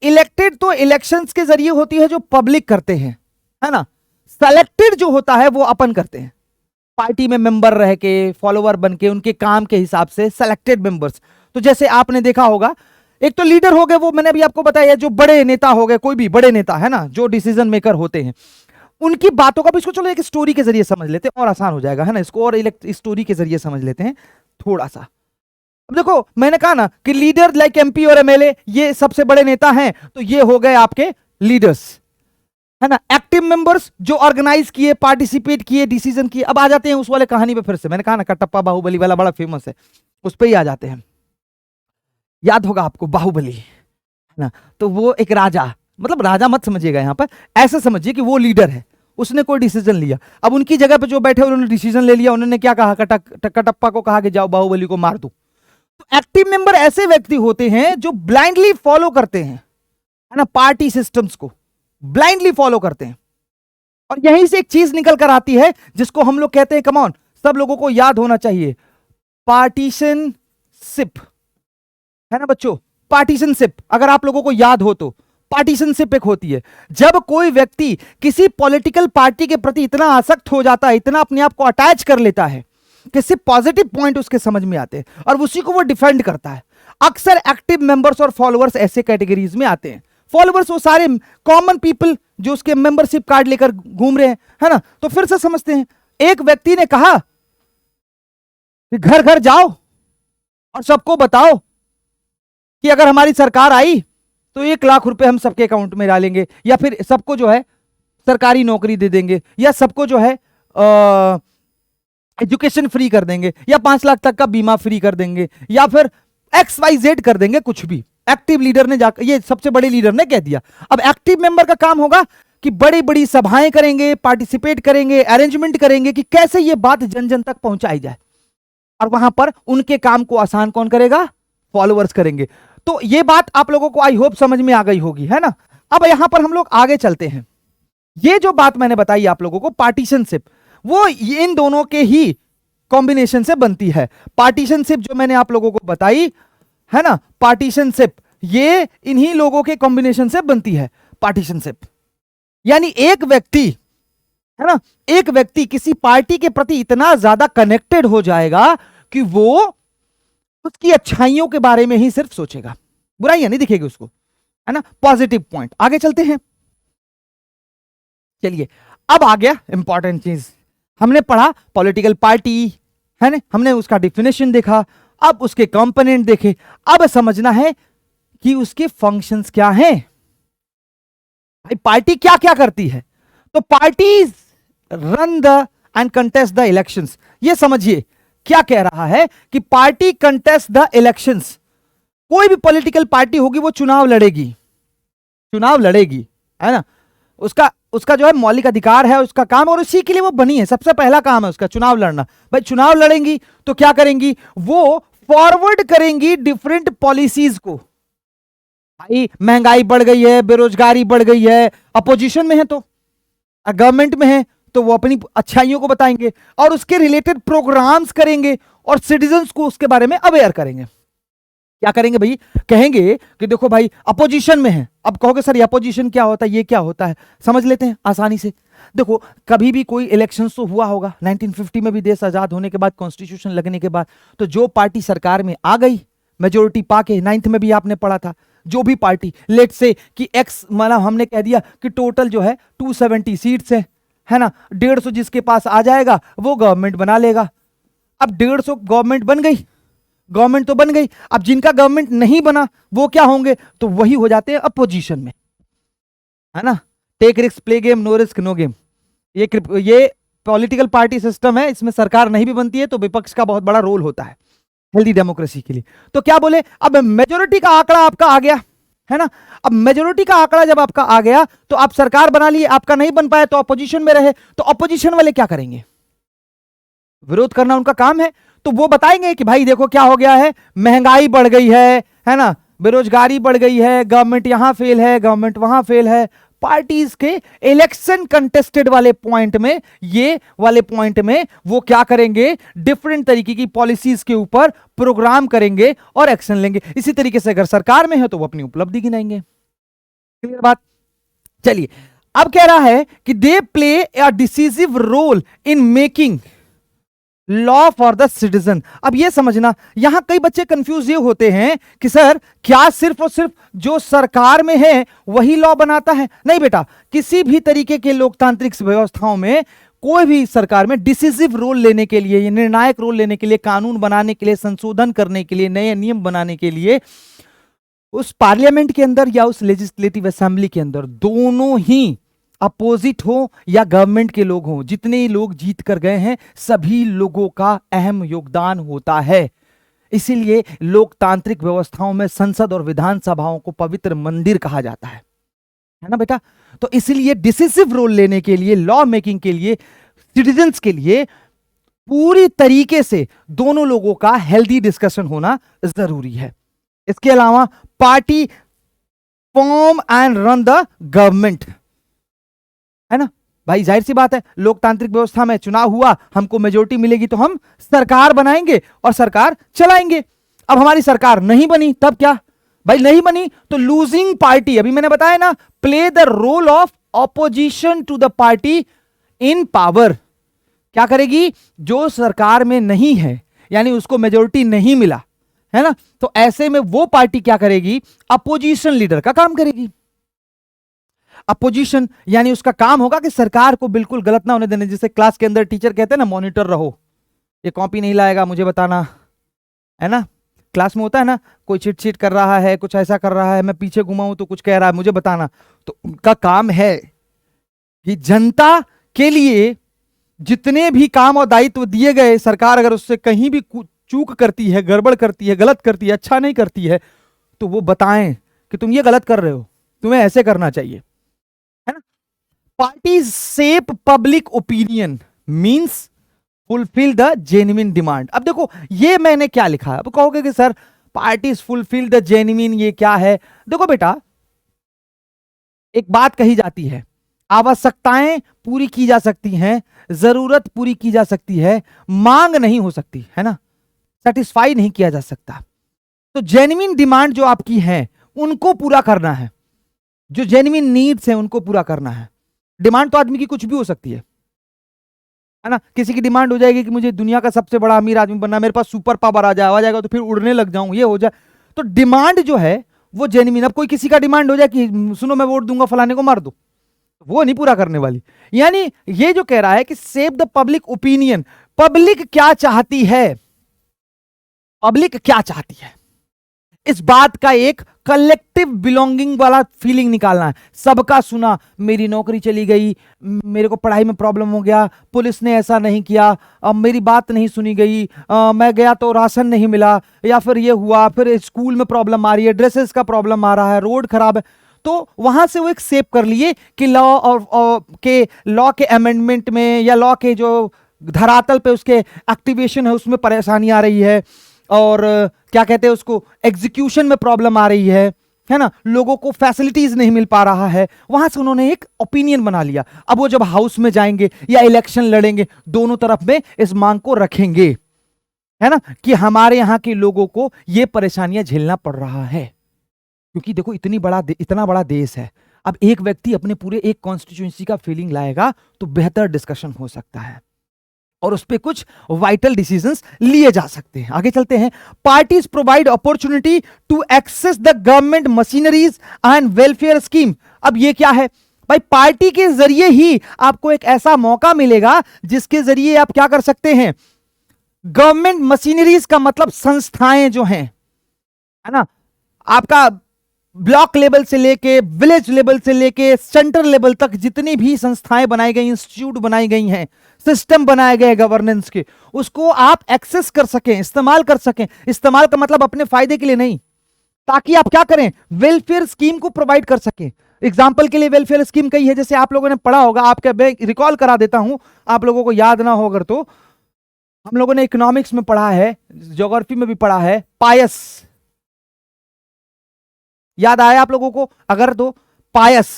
इलेक्टेड तो इलेक्शंस के जरिए होती है जो पब्लिक करते हैं, है ना। सेलेक्टेड जो होता है वो अपन करते हैं, पार्टी में मेंबर रह के, फॉलोअर बन के, उनके काम के हिसाब से सेलेक्टेड मेंबर्स। तो जैसे आपने देखा होगा, एक तो लीडर हो गए, वो मैंने अभी आपको बताया, जो बड़े नेता हो गए, कोई भी बड़े नेता, है ना, जो डिसीजन मेकर होते हैं, उनकी बातों का भी इसको चलो एक स्टोरी के जरिए समझ लेते हैं और आसान हो जाएगा, है ना। इसको और स्टोरी के जरिए समझ लेते हैं थोड़ा सा। अब देखो, मैंने कहा ना कि लीडर लाइक एमपी और एमएलए, ये सबसे बड़े नेता हैं, तो ये हो गए आपके लीडर्स, है ना। एक्टिव मेंबर्स जो ऑर्गेनाइज किए, पार्टिसिपेट किए, डिसीजन किए। अब आ जाते हैं उस वाले कहानी पे फिर से, मैंने कहा ना कटप्पा बाहुबली वाला बड़ा फेमस है, उस पर ही आ जाते हैं। याद होगा आपको बाहुबली, है ना। तो वो एक राजा, मतलब राजा मत समझिएगा यहां पर, ऐसा समझिए कि वो लीडर है, उसने कोई डिसीजन लिया। अब उनकी जगह पे जो बैठे उन्होंने डिसीजन ले लिया। उन्होंने क्या कहा? कटप्पा को कहा कि जाओ बाहुबली को मार दो। तो एक्टिव मेंबर ऐसे व्यक्ति होते हैं जो ब्लाइंडली फॉलो करते हैं, है ना, पार्टी सिस्टम्स को ब्लाइंडली फॉलो करते हैं। और यहीं से एक चीज निकल कर आती है जिसको हम लोग कहते हैं, कमॉन, सब लोगों को याद होना चाहिए, पार्टीशनशिप, है ना बच्चों। पार्टीशनशिप अगर आप लोगों को याद हो तो, पार्टीशनशिप एक होती है जब कोई व्यक्ति किसी पॉलिटिकल पार्टी के प्रति इतना आसक्त हो जाता है, इतना अपने आप को अटैच कर लेता है कि सिर्फ पॉजिटिव पॉइंट उसके समझ में आते हैं और उसी को वो डिफेंड करता है। अक्सर एक्टिव मेंबर्स और फॉलोअर्स ऐसे कैटेगरीज में आते हैं। फॉलोअर्स वो सारे कॉमन पीपल जो उसके मेंबरशिप कार्ड लेकर घूम रहे हैं, है ना। तो फिर से समझते हैं, एक व्यक्ति ने कहा कि घर घर जाओ और सबको बताओ कि अगर हमारी सरकार आई तो 1 लाख रुपए हम सबके अकाउंट में डालेंगे, या फिर सबको जो है सरकारी नौकरी दे देंगे, या सबको जो है एजुकेशन फ्री कर देंगे, या 5 लाख तक का बीमा फ्री कर देंगे, या फिर XYZ कर देंगे, कुछ भी। एक्टिव लीडर ने जाकर, ये सबसे बड़े लीडर ने कह दिया। अब एक्टिव मेंबर का काम होगा कि बड़ी बड़ी सभाएं करेंगे, पार्टिसिपेट करेंगे, अरेंजमेंट करेंगे कि कैसे ये बात जन जन तक पहुंचाई जाए। और वहां पर उनके काम को आसान कौन करेगा? फॉलोअर्स करेंगे। तो ये बात आप लोगों को आई होप समझ में आ गई होगी, है ना। अब यहां पर हम लोग आगे चलते हैं। ये जो बात मैंने बताई आप लोगों को, पार्टीशनशिप, वो इन दोनों के ही कॉम्बिनेशन से बनती है। पार्टीशनशिप जो मैंने आप लोगों को बताई, है ना, पार्टीशनशिप ये इन्हीं लोगों के कॉम्बिनेशन से बनती है। पार्टीशनशिप यानी एक व्यक्ति, है ना, एक व्यक्ति किसी पार्टी के प्रति इतना ज्यादा कनेक्टेड हो जाएगा कि वो उसकी अच्छाइयों के बारे में ही सिर्फ सोचेगा, बुराइयां नहीं दिखेगी उसको, है ना। Positive point. आगे चलते हैं, चलिए। अब आ गया इंपॉर्टेंट चीज, हमने पढ़ा पॉलिटिकल पार्टी, है ना, हमने उसका डिफिनेशन देखा, अब उसके कंपोनेंट देखे। अब समझना है कि उसके फंक्शंस क्या हैं। भाई पार्टी क्या क्या करती है? तो parties run the end contest the elections. ये समझिए क्या कह रहा है कि पार्टी कंटेस्ट द इलेक्शंस। कोई भी पॉलिटिकल पार्टी होगी वो चुनाव लड़ेगी, चुनाव लड़ेगी, है ना। उसका उसका जो है मौलिक अधिकार है, उसका काम, और उसी के लिए वो बनी है। सबसे पहला काम है उसका चुनाव लड़ना। भाई चुनाव लड़ेंगी तो क्या करेंगी? वो फॉरवर्ड करेंगी डिफरेंट पॉलिसीज को। भाई महंगाई बढ़ गई है, बेरोजगारी बढ़ गई है, अपोजिशन में है तो, गवर्नमेंट में है तो वो अपनी अच्छाइयों को बताएंगे और उसके रिलेटेड प्रोग्राम्स करेंगे और सिटीजन्स को उसके बारे में अवेयर करेंगे। क्या करेंगे भाई? कहेंगे कि देखो भाई अपोजिशन में है। अब कहोगे सर ये अपोजिशन क्या होता है, ये क्या होता है? समझ लेते हैं आसानी से। देखो कभी भी कोई इलेक्शन तो हुआ होगा, 1950 में भी देश आजाद होने के बाद, कॉन्स्टिट्यूशन लगने के बाद, तो जो पार्टी सरकार में आ गई मेजोरिटी पाके, 9th में भी आपने पढ़ा था, जो भी पार्टी लेट से कि एक्स, माना हमने कह दिया कि टोटल जो है 270 सीट्स है ना, 150 जिसके पास आ जाएगा वो गवर्नमेंट बना लेगा। अब 150 गवर्नमेंट बन गई, गवर्नमेंट तो बन गई, अब जिनका गवर्नमेंट नहीं बना वो क्या होंगे? तो वही हो जाते हैं अपोजिशन में, है ना। Take risk play game, no risk no game. ये पॉलिटिकल पार्टी सिस्टम है, इसमें सरकार नहीं भी बनती है तो विपक्ष का बहुत बड़ा रोल होता है हेल्दी डेमोक्रेसी के लिए। तो क्या बोले, अब मेजोरिटी का आंकड़ा आपका आ गया, है ना। अब मेजोरिटी का आंकड़ा जब आपका आ गया तो आप सरकार बना लिए, आपका नहीं बन पाया तो अपोजिशन में रहे, तो अपोजिशन वाले क्या करेंगे? विरोध करना उनका काम है। तो वो बताएंगे कि भाई देखो क्या हो गया है, महंगाई बढ़ गई है ना, बेरोजगारी बढ़ गई है, गवर्नमेंट यहां फेल है, गवर्नमेंट वहां फेल है। पार्टीज के इलेक्शन कंटेस्टेड वाले पॉइंट में, ये वाले पॉइंट में वो क्या करेंगे? डिफरेंट तरीके की पॉलिसीज के ऊपर प्रोग्राम करेंगे और एक्शन लेंगे। इसी तरीके से अगर सरकार में है तो वो अपनी उपलब्धि गिनाएंगे। क्लियर बात? चलिए अब कह रहा है कि they play a decisive role in making law for the citizen. अब यह समझना, यहां कई बच्चे कंफ्यूज ये होते हैं कि सर क्या सिर्फ और सिर्फ जो सरकार में है वही लॉ बनाता है? नहीं बेटा, किसी भी तरीके के लोकतांत्रिक व्यवस्थाओं में कोई भी सरकार में डिसिसिव रोल लेने के लिए, निर्णायक रोल लेने के लिए, कानून बनाने के लिए, संशोधन करने के लिए, नए नियम बनाने के लिए, उस पार्लियामेंट के अंदर या उस लेजिस्लेटिव असेंबली के अंदर दोनों ही अपोजिट हो या गवर्नमेंट के लोग हों, जितने लोग जीत कर गए हैं सभी लोगों का अहम योगदान होता है। इसीलिए लोकतांत्रिक व्यवस्थाओं में संसद और विधानसभाओं को पवित्र मंदिर कहा जाता है ना बेटा। तो इसीलिए डिसिसिव रोल लेने के लिए, लॉ मेकिंग के लिए, सिटीजन्स के लिए पूरी तरीके से दोनों लोगों का हेल्दी डिस्कशन होना जरूरी है। इसके अलावा party form and run the government, है ना। भाई जाहिर सी बात है, लोकतांत्रिक व्यवस्था में चुनाव हुआ, हमको मेजोरिटी मिलेगी तो हम सरकार बनाएंगे और सरकार चलाएंगे। अब हमारी सरकार नहीं बनी तब क्या? भाई नहीं बनी तो लूजिंग पार्टी, अभी मैंने बताया ना, play the role of opposition to the party in power. क्या करेगी? जो सरकार में नहीं है यानी उसको मेजोरिटी नहीं मिला, है ना, तो ऐसे में वो पार्टी क्या करेगी? अपोजिशन लीडर का काम करेगी। अपोजिशन यानी उसका काम होगा कि सरकार को बिल्कुल गलत ना होने देने। जैसे क्लास के अंदर टीचर कहते हैं ना, मॉनिटर रहो, ये कॉपी नहीं लाएगा मुझे बताना, है ना। क्लास में होता है ना, कोई चिट चिट कर रहा है, कुछ ऐसा कर रहा है, मैं पीछे घुमाऊं तो कुछ कह रहा है, मुझे बताना। तो उनका काम है कि जनता के लिए जितने भी काम और दायित्व दिए गए, सरकार अगर उससे कहीं भी चूक करती है, गड़बड़ करती है, गलत करती है, अच्छा नहीं करती है, तो वो बताएं कि तुम ये गलत कर रहे हो, तुम्हें ऐसे करना चाहिए, है ना। Parties shape public opinion means fulfil the genuine demand. अब देखो ये मैंने क्या लिखा है, अब कहोगे कि sir parties fulfil the genuine, ये क्या है? देखो बेटा, एक बात कही जाती है, आवश्यकताएं पूरी की जा सकती हैं, जरूरत पूरी की जा सकती है, मांग नहीं हो सकती, है ना, सेटिस्फाई नहीं किया जा सकता। तो जेन्युइन डिमांड जो आपकी है उनको पूरा करना है, जो जेन्युइन नीड्स हैं उनको पूरा करना है। डिमांड तो आदमी की कुछ भी हो सकती है ना। किसी की डिमांड हो जाएगी कि मुझे दुनिया का सबसे बड़ा अमीर आदमी बनना, मेरे पास सुपर पावर आ जाएगा तो फिर उड़ने लग जाऊं, ये हो जाए। तो डिमांड जो है वो जेन्युइन। अब कोई किसी का डिमांड हो जाए कि सुनो मैं वोट दूंगा फलाने को, मार दो, वो नहीं पूरा करने वाली। यानी ये जो कह रहा है कि save the public opinion, public क्या चाहती है, पब्लिक क्या चाहती है, इस बात का एक कलेक्टिव बिलोंगिंग वाला फीलिंग निकालना है। सबका सुना, मेरी नौकरी चली गई, मेरे को पढ़ाई में प्रॉब्लम हो गया, पुलिस ने ऐसा नहीं किया, अब मेरी बात नहीं सुनी गई, मैं गया तो राशन नहीं मिला, या फिर ये हुआ, फिर स्कूल में प्रॉब्लम आ रही है, ड्रेसेस का प्रॉब्लम आ रहा है, रोड खराब है। तो वहां से वो एक सेव कर लिए कि लॉ के अमेंडमेंट में या लॉ के जो धरातल पे उसके एक्टिवेशन है उसमें परेशानी आ रही है, और क्या कहते हैं उसको, एग्जीक्यूशन में प्रॉब्लम आ रही है ना, लोगों को फैसिलिटीज नहीं मिल पा रहा है। वहां से उन्होंने एक ओपिनियन बना लिया। अब वो जब हाउस में जाएंगे या इलेक्शन लड़ेंगे, दोनों तरफ में इस मांग को रखेंगे, है ना, कि हमारे यहां के लोगों को ये परेशानियां झेलना पड़ रहा है। क्योंकि देखो इतना बड़ा देश है, अब एक व्यक्ति अपने पूरे एक कॉन्स्टिट्यूएंसी का फीलिंग लाएगा तो बेहतर डिस्कशन हो सकता है और उस पर कुछ वाइटल डिसीजंस लिए जा सकते हैं। आगे चलते हैं। Parties provide opportunity to access the government machineries and welfare scheme. अब ये क्या है भाई? पार्टी के जरिए ही आपको एक ऐसा मौका मिलेगा जिसके जरिए आप क्या कर सकते हैं, गवर्नमेंट मशीनरीज का मतलब संस्थाएं जो हैं, है ना, आपका ब्लॉक लेवल से लेके विलेज लेवल से लेके सेंटर लेवल तक जितनी भी संस्थाएं बनाई गई, इंस्टीट्यूट बनाई गई हैं, सिस्टम बनाए गए गवर्नेंस के, उसको आप एक्सेस कर सकें, इस्तेमाल कर सकें। इस्तेमाल का मतलब अपने फायदे के लिए नहीं, ताकि आप क्या करें, वेलफेयर स्कीम को प्रोवाइड कर सकें। एग्जाम्पल के लिए वेलफेयर स्कीम कई है, जैसे आप लोगों ने पढ़ा होगा, आपके रिकॉल करा देता हूं, आप लोगों को याद ना हो अगर, तो हम लोगों ने इकोनॉमिक्स में पढ़ा है, ज्योग्राफी में भी पढ़ा है, पायस। याद आया आप लोगों को अगर? तो पायस,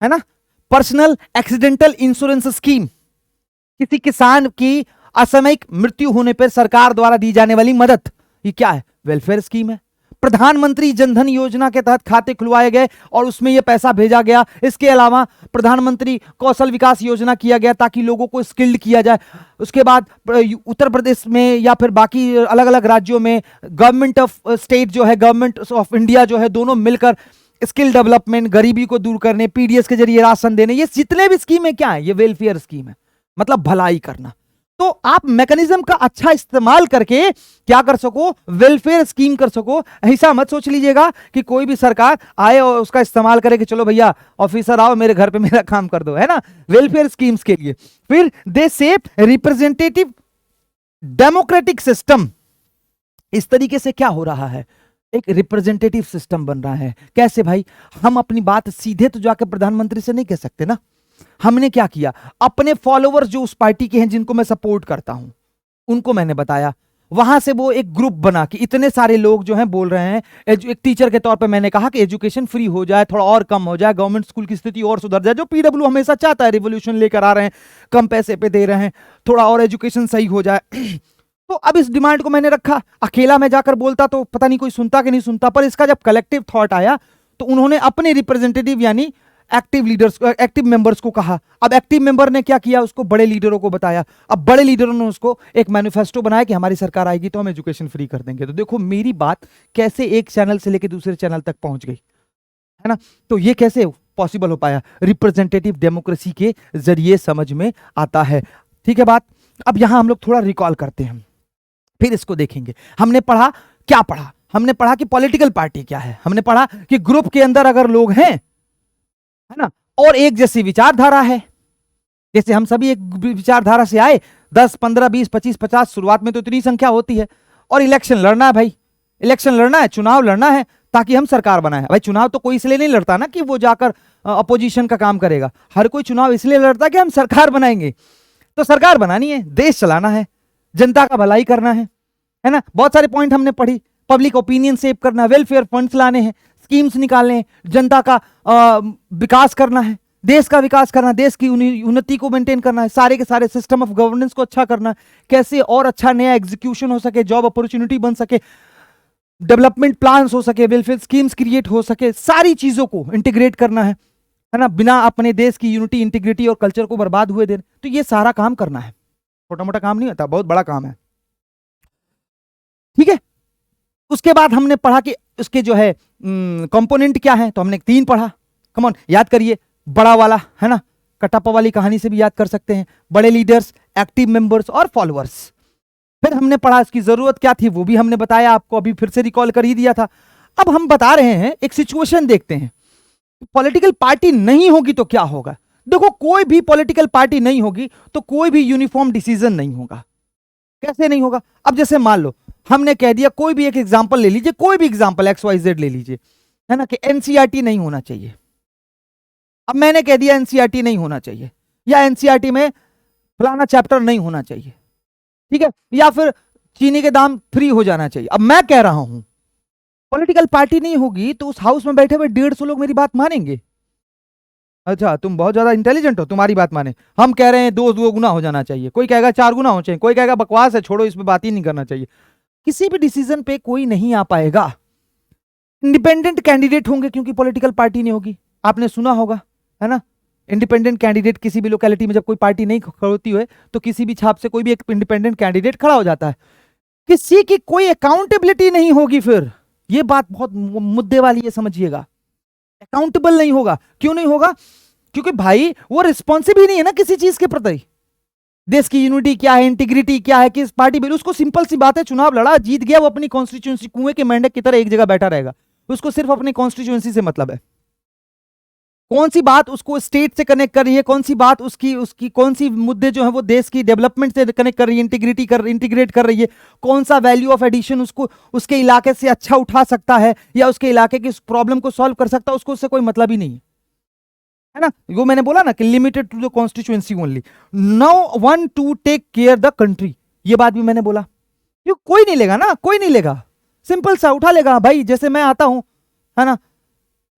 है ना, पर्सनल एक्सीडेंटल इंश्योरेंस स्कीम, किसी किसान की असामयिक मृत्यु होने पर सरकार द्वारा दी जाने वाली मदद, ये क्या है? वेलफेयर स्कीम है। प्रधानमंत्री जनधन योजना के तहत खाते खुलवाए गए और उसमें यह पैसा भेजा गया। इसके अलावा प्रधानमंत्री कौशल विकास योजना किया गया ताकि लोगों को स्किल्ड किया जाए। उसके बाद उत्तर प्रदेश में या फिर बाकी अलग अलग राज्यों में गवर्नमेंट ऑफ स्टेट जो है, गवर्नमेंट ऑफ इंडिया जो है, दोनों मिलकर स्किल डेवलपमेंट, गरीबी को दूर करने, पीडीएस के जरिए राशन देने, ये जितने भी स्कीम है क्या है? ये वेलफेयर स्कीम है, मतलब भलाई करना। तो आप मैकेनिज्म का अच्छा इस्तेमाल करके क्या कर सको, वेलफेयर स्कीम कर सको। ऐसा मत सोच लीजिएगा कि कोई भी सरकार आए और उसका इस्तेमाल करे कि चलो भैया ऑफिसर आओ मेरे घर पे मेरा काम कर दो, है ना, वेलफेयर स्कीम्स के लिए। फिर दे शेप रिप्रेजेंटेटिव डेमोक्रेटिक सिस्टम। इस तरीके से क्या हो रहा है, एक रिप्रेजेंटेटिव सिस्टम बन रहा है। कैसे भाई? हम अपनी बात सीधे तो जाकर प्रधानमंत्री से नहीं कह सकते ना। हमने क्या किया, अपने फॉलोवर्स जो उस पार्टी के हैं जिनको मैं सपोर्ट करता हूं, उनको मैंने बताया। वहां से वो एक ग्रुप बना कि इतने सारे लोग जो हैं बोल रहे हैं, एक टीचर के तौर पे मैंने कहा कि एजुकेशन फ्री हो जाए, थोड़ा और कम हो जाए, गवर्नमेंट स्कूल की स्थिति और सुधर जाए, जो पीडब्ल्यू हमेशा चाहता है, रिवोल्यूशन लेकर आ रहे हैं, कम पैसे पे दे रहे हैं, थोड़ा और एजुकेशन सही हो जाए। तो अब इस डिमांड को मैंने रखा। अकेला मैं जाकर बोलता तो पता नहीं कोई सुनता कि नहीं सुनता, पर इसका जब कलेक्टिव थॉट आया तो उन्होंने अपने रिप्रेजेंटेटिव यानी एक्टिव लीडर्स, एक्टिव मेंबर्स को कहा। अब एक्टिव मेंबर ने क्या किया, उसको बड़े लीडरों को बताया। अब बड़े लीडरों ने उसको एक मैनिफेस्टो बनाया कि हमारी सरकार आएगी तो हम एजुकेशन फ्री कर देंगे। तो देखो मेरी बात कैसे एक चैनल से लेकर दूसरे चैनल तक पहुंच गई, है ना। तो ये कैसे पॉसिबल हो पाया? रिप्रेजेंटेटिव डेमोक्रेसी के जरिए समझ में आता है। ठीक है बात। अब यहां हम लोग थोड़ा रिकॉल करते हैं, फिर इसको देखेंगे। हमने पढ़ा, क्या पढ़ा? हमने पढ़ा कि पॉलिटिकल पार्टी क्या है, हमने पढ़ा कि ग्रुप के अंदर अगर लोग हैं, है ना, और एक जैसी विचारधारा है, जैसे हम सभी एक विचारधारा से आए, 10, 15, 20, 25, 50 शुरुआत में तो इतनी संख्या होती है, और इलेक्शन लड़ना है भाई, इलेक्शन लड़ना है, चुनाव लड़ना है ताकि हम सरकार बनाए। भाई चुनाव तो कोई इसलिए नहीं लड़ता ना कि वो जाकर अपोजिशन का काम करेगा, हर कोई चुनाव इसलिए लड़ता है कि हम सरकार बनाएंगे। तो सरकार बनानी है, देश चलाना है, जनता का भलाई करना है ना। बहुत सारे पॉइंट हमने पढ़ी, पब्लिक ओपिनियन सेव करना, वेलफेयर फंड्स लाने हैं, स्कीम्स निकालने हैं, जनता का विकास करना है, देश का विकास करना, देश की उन्नति को मेंटेन करना है, सारे के सारे सिस्टम ऑफ गवर्नेंस को अच्छा करना है, कैसे और अच्छा नया एग्जीक्यूशन हो सके, जॉब अपॉर्चुनिटी बन सके, डेवलपमेंट प्लान्स हो सके, वेलफेयर स्कीम्स क्रिएट हो सके, सारी चीजों को इंटीग्रेट करना है ना, बिना अपने देश की यूनिटी, इंटीग्रिटी और कल्चर को बर्बाद हुए देने। तो ये सारा काम करना है, छोटा मोटा काम नहीं होता, बहुत बड़ा काम है। ठीक है। उसके बाद हमने पढ़ा कि उसके जो है कंपोनेंट क्या है, तो हमने 3 पढ़ा। कम ऑन याद करिए, बड़ा वाला, है ना, कटप्पा वाली कहानी से भी याद कर सकते हैं, बड़े लीडर्स, एक्टिव मेंबर्स और फॉलोअर्स। फिर हमने पढ़ा इसकी जरूरत क्या थी, वो भी हमने बताया आपको, अभी फिर से रिकॉल कर ही दिया था। अब हम बता रहे हैं एक सिचुएशन देखते हैं, पॉलिटिकल पार्टी नहीं होगी तो क्या होगा। देखो कोई भी पॉलिटिकल पार्टी नहीं होगी तो कोई भी यूनिफॉर्म डिसीजन नहीं होगा। कैसे नहीं होगा? अब जैसे मान लो हमने कह दिया, कोई भी एक एग्जांपल ले लीजिए, कोई भी एग्जांपल XYZ ले लीजिए, है ना, कि एनसीईआरटी नहीं होना चाहिए। अब मैंने कह दिया एनसीईआरटी नहीं होना चाहिए, या एनसीईआरटी में फलाना चैप्टर नहीं होना चाहिए, ठीक है, या फिर चीनी के दाम फ्री हो जाना चाहिए। अब मैं कह रहा हूं पॉलिटिकल पार्टी नहीं होगी तो उस हाउस में बैठे हुए 150 लोग मेरी बात मानेंगे? अच्छा तुम बहुत ज्यादा इंटेलिजेंट हो, तुम्हारी बात माने। हम कह रहे हैं 2 गुना हो जाना चाहिए, कोई कहेगा 4 गुना हो चाहिए, कोई कहेगा बकवास है, छोड़ो इस पे बात ही नहीं करना चाहिए। किसी भी डिसीजन पे कोई नहीं आ पाएगा। इंडिपेंडेंट कैंडिडेट होंगे क्योंकि पॉलिटिकल पार्टी नहीं होगी, आपने सुना होगा, है ना। इंडिपेंडेंट कैंडिडेट, किसी भी लोकेलिटी में जब कोई पार्टी नहीं खड़ोती है तो किसी भी छाप से कोई भी एक इंडिपेंडेंट कैंडिडेट खड़ा हो जाता है। किसी की कोई अकाउंटेबिलिटी नहीं होगी। फिर ये बात बहुत मुद्दे वाली है, समझिएगा। अकाउंटेबल नहीं होगा। क्यों नहीं होगा? क्योंकि भाई वो रिस्पॉन्सिव ही नहीं है ना किसी चीज के प्रति। देश की यूनिटी क्या है, इंटीग्रिटी क्या है, किस पार्टी में, उसको सिंपल सी बात है, चुनाव लड़ा, जीत गया, वो अपनी कॉन्स्टिट्यूंसी कुएं के मेंढक की तरह एक जगह बैठा रहेगा। उसको सिर्फ अपनी कॉन्स्टिट्यूंसी से मतलब है। कौन सी बात उसको स्टेट से कनेक्ट कर रही है, कौन सी बात उसकी उसकी कौन सी मुद्दे जो है वो देश की डेवलपमेंट से कनेक्ट कर रही है, इंटीग्रेट कर रही है, कौन सा वैल्यू ऑफ एडिशन उसको उसके इलाके से अच्छा उठा सकता है या उसके इलाके की प्रॉब्लम को सॉल्व कर सकता है, उसको उससे कोई मतलब ही नहीं है ना। वो मैंने बोला ना कि limited to the constituency only, no one to take care the country. ये बात भी मैंने बोला। क्यों? कोई नहीं लेगा ना, कोई नहीं लेगा। सिंपल सा उठा लेगा भाई, जैसे मैं आता हूं, है ना,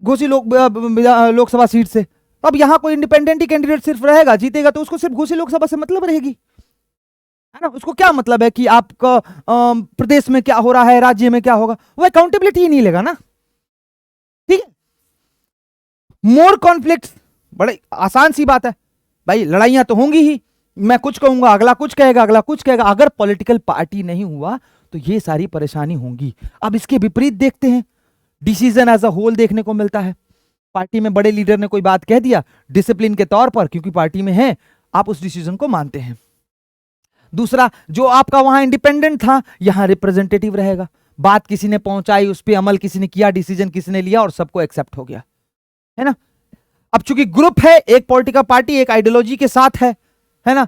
घोसी लोकसभा सीट से। अब यहां कोई इंडिपेंडेंट ही कैंडिडेट सिर्फ रहेगा, जीतेगा तो उसको सिर्फ घोसी लोकसभा से मतलब रहेगी, है ना। उसको क्या मतलब है कि आपका प्रदेश में क्या हो रहा है, राज्य में क्या होगा, वो अकाउंटेबिलिटी ही नहीं लेगा ना। ठीक है। मोर कॉन्फ्लिक्ट, बड़े आसान सी बात है भाई, लड़ाइयां तो होंगी ही। मैं कुछ कहूंगा, अगला कुछ कहेगा, अगला कुछ कहेगा। अगर पॉलिटिकल पार्टी नहीं हुआ तो ये सारी परेशानी होंगी। अब इसके विपरीत देखते हैं, डिसीजन एज अ होल देखने को मिलता है। पार्टी में बड़े लीडर ने कोई बात कह दिया, डिसिप्लिन के तौर पर, क्योंकि पार्टी में है, आप उस डिसीजन को मानते हैं। दूसरा, जो आपका वहां इंडिपेंडेंट था, यहां रिप्रेजेंटेटिव रहेगा। बात किसी ने पहुंचाई, उस पर अमल किसी ने किया, डिसीजन किसी ने लिया और सबको एक्सेप्ट हो गया, है ना। अब चूंकि ग्रुप है, एक पॉलिटिकल पार्टी एक आइडियोलॉजी के साथ है ना,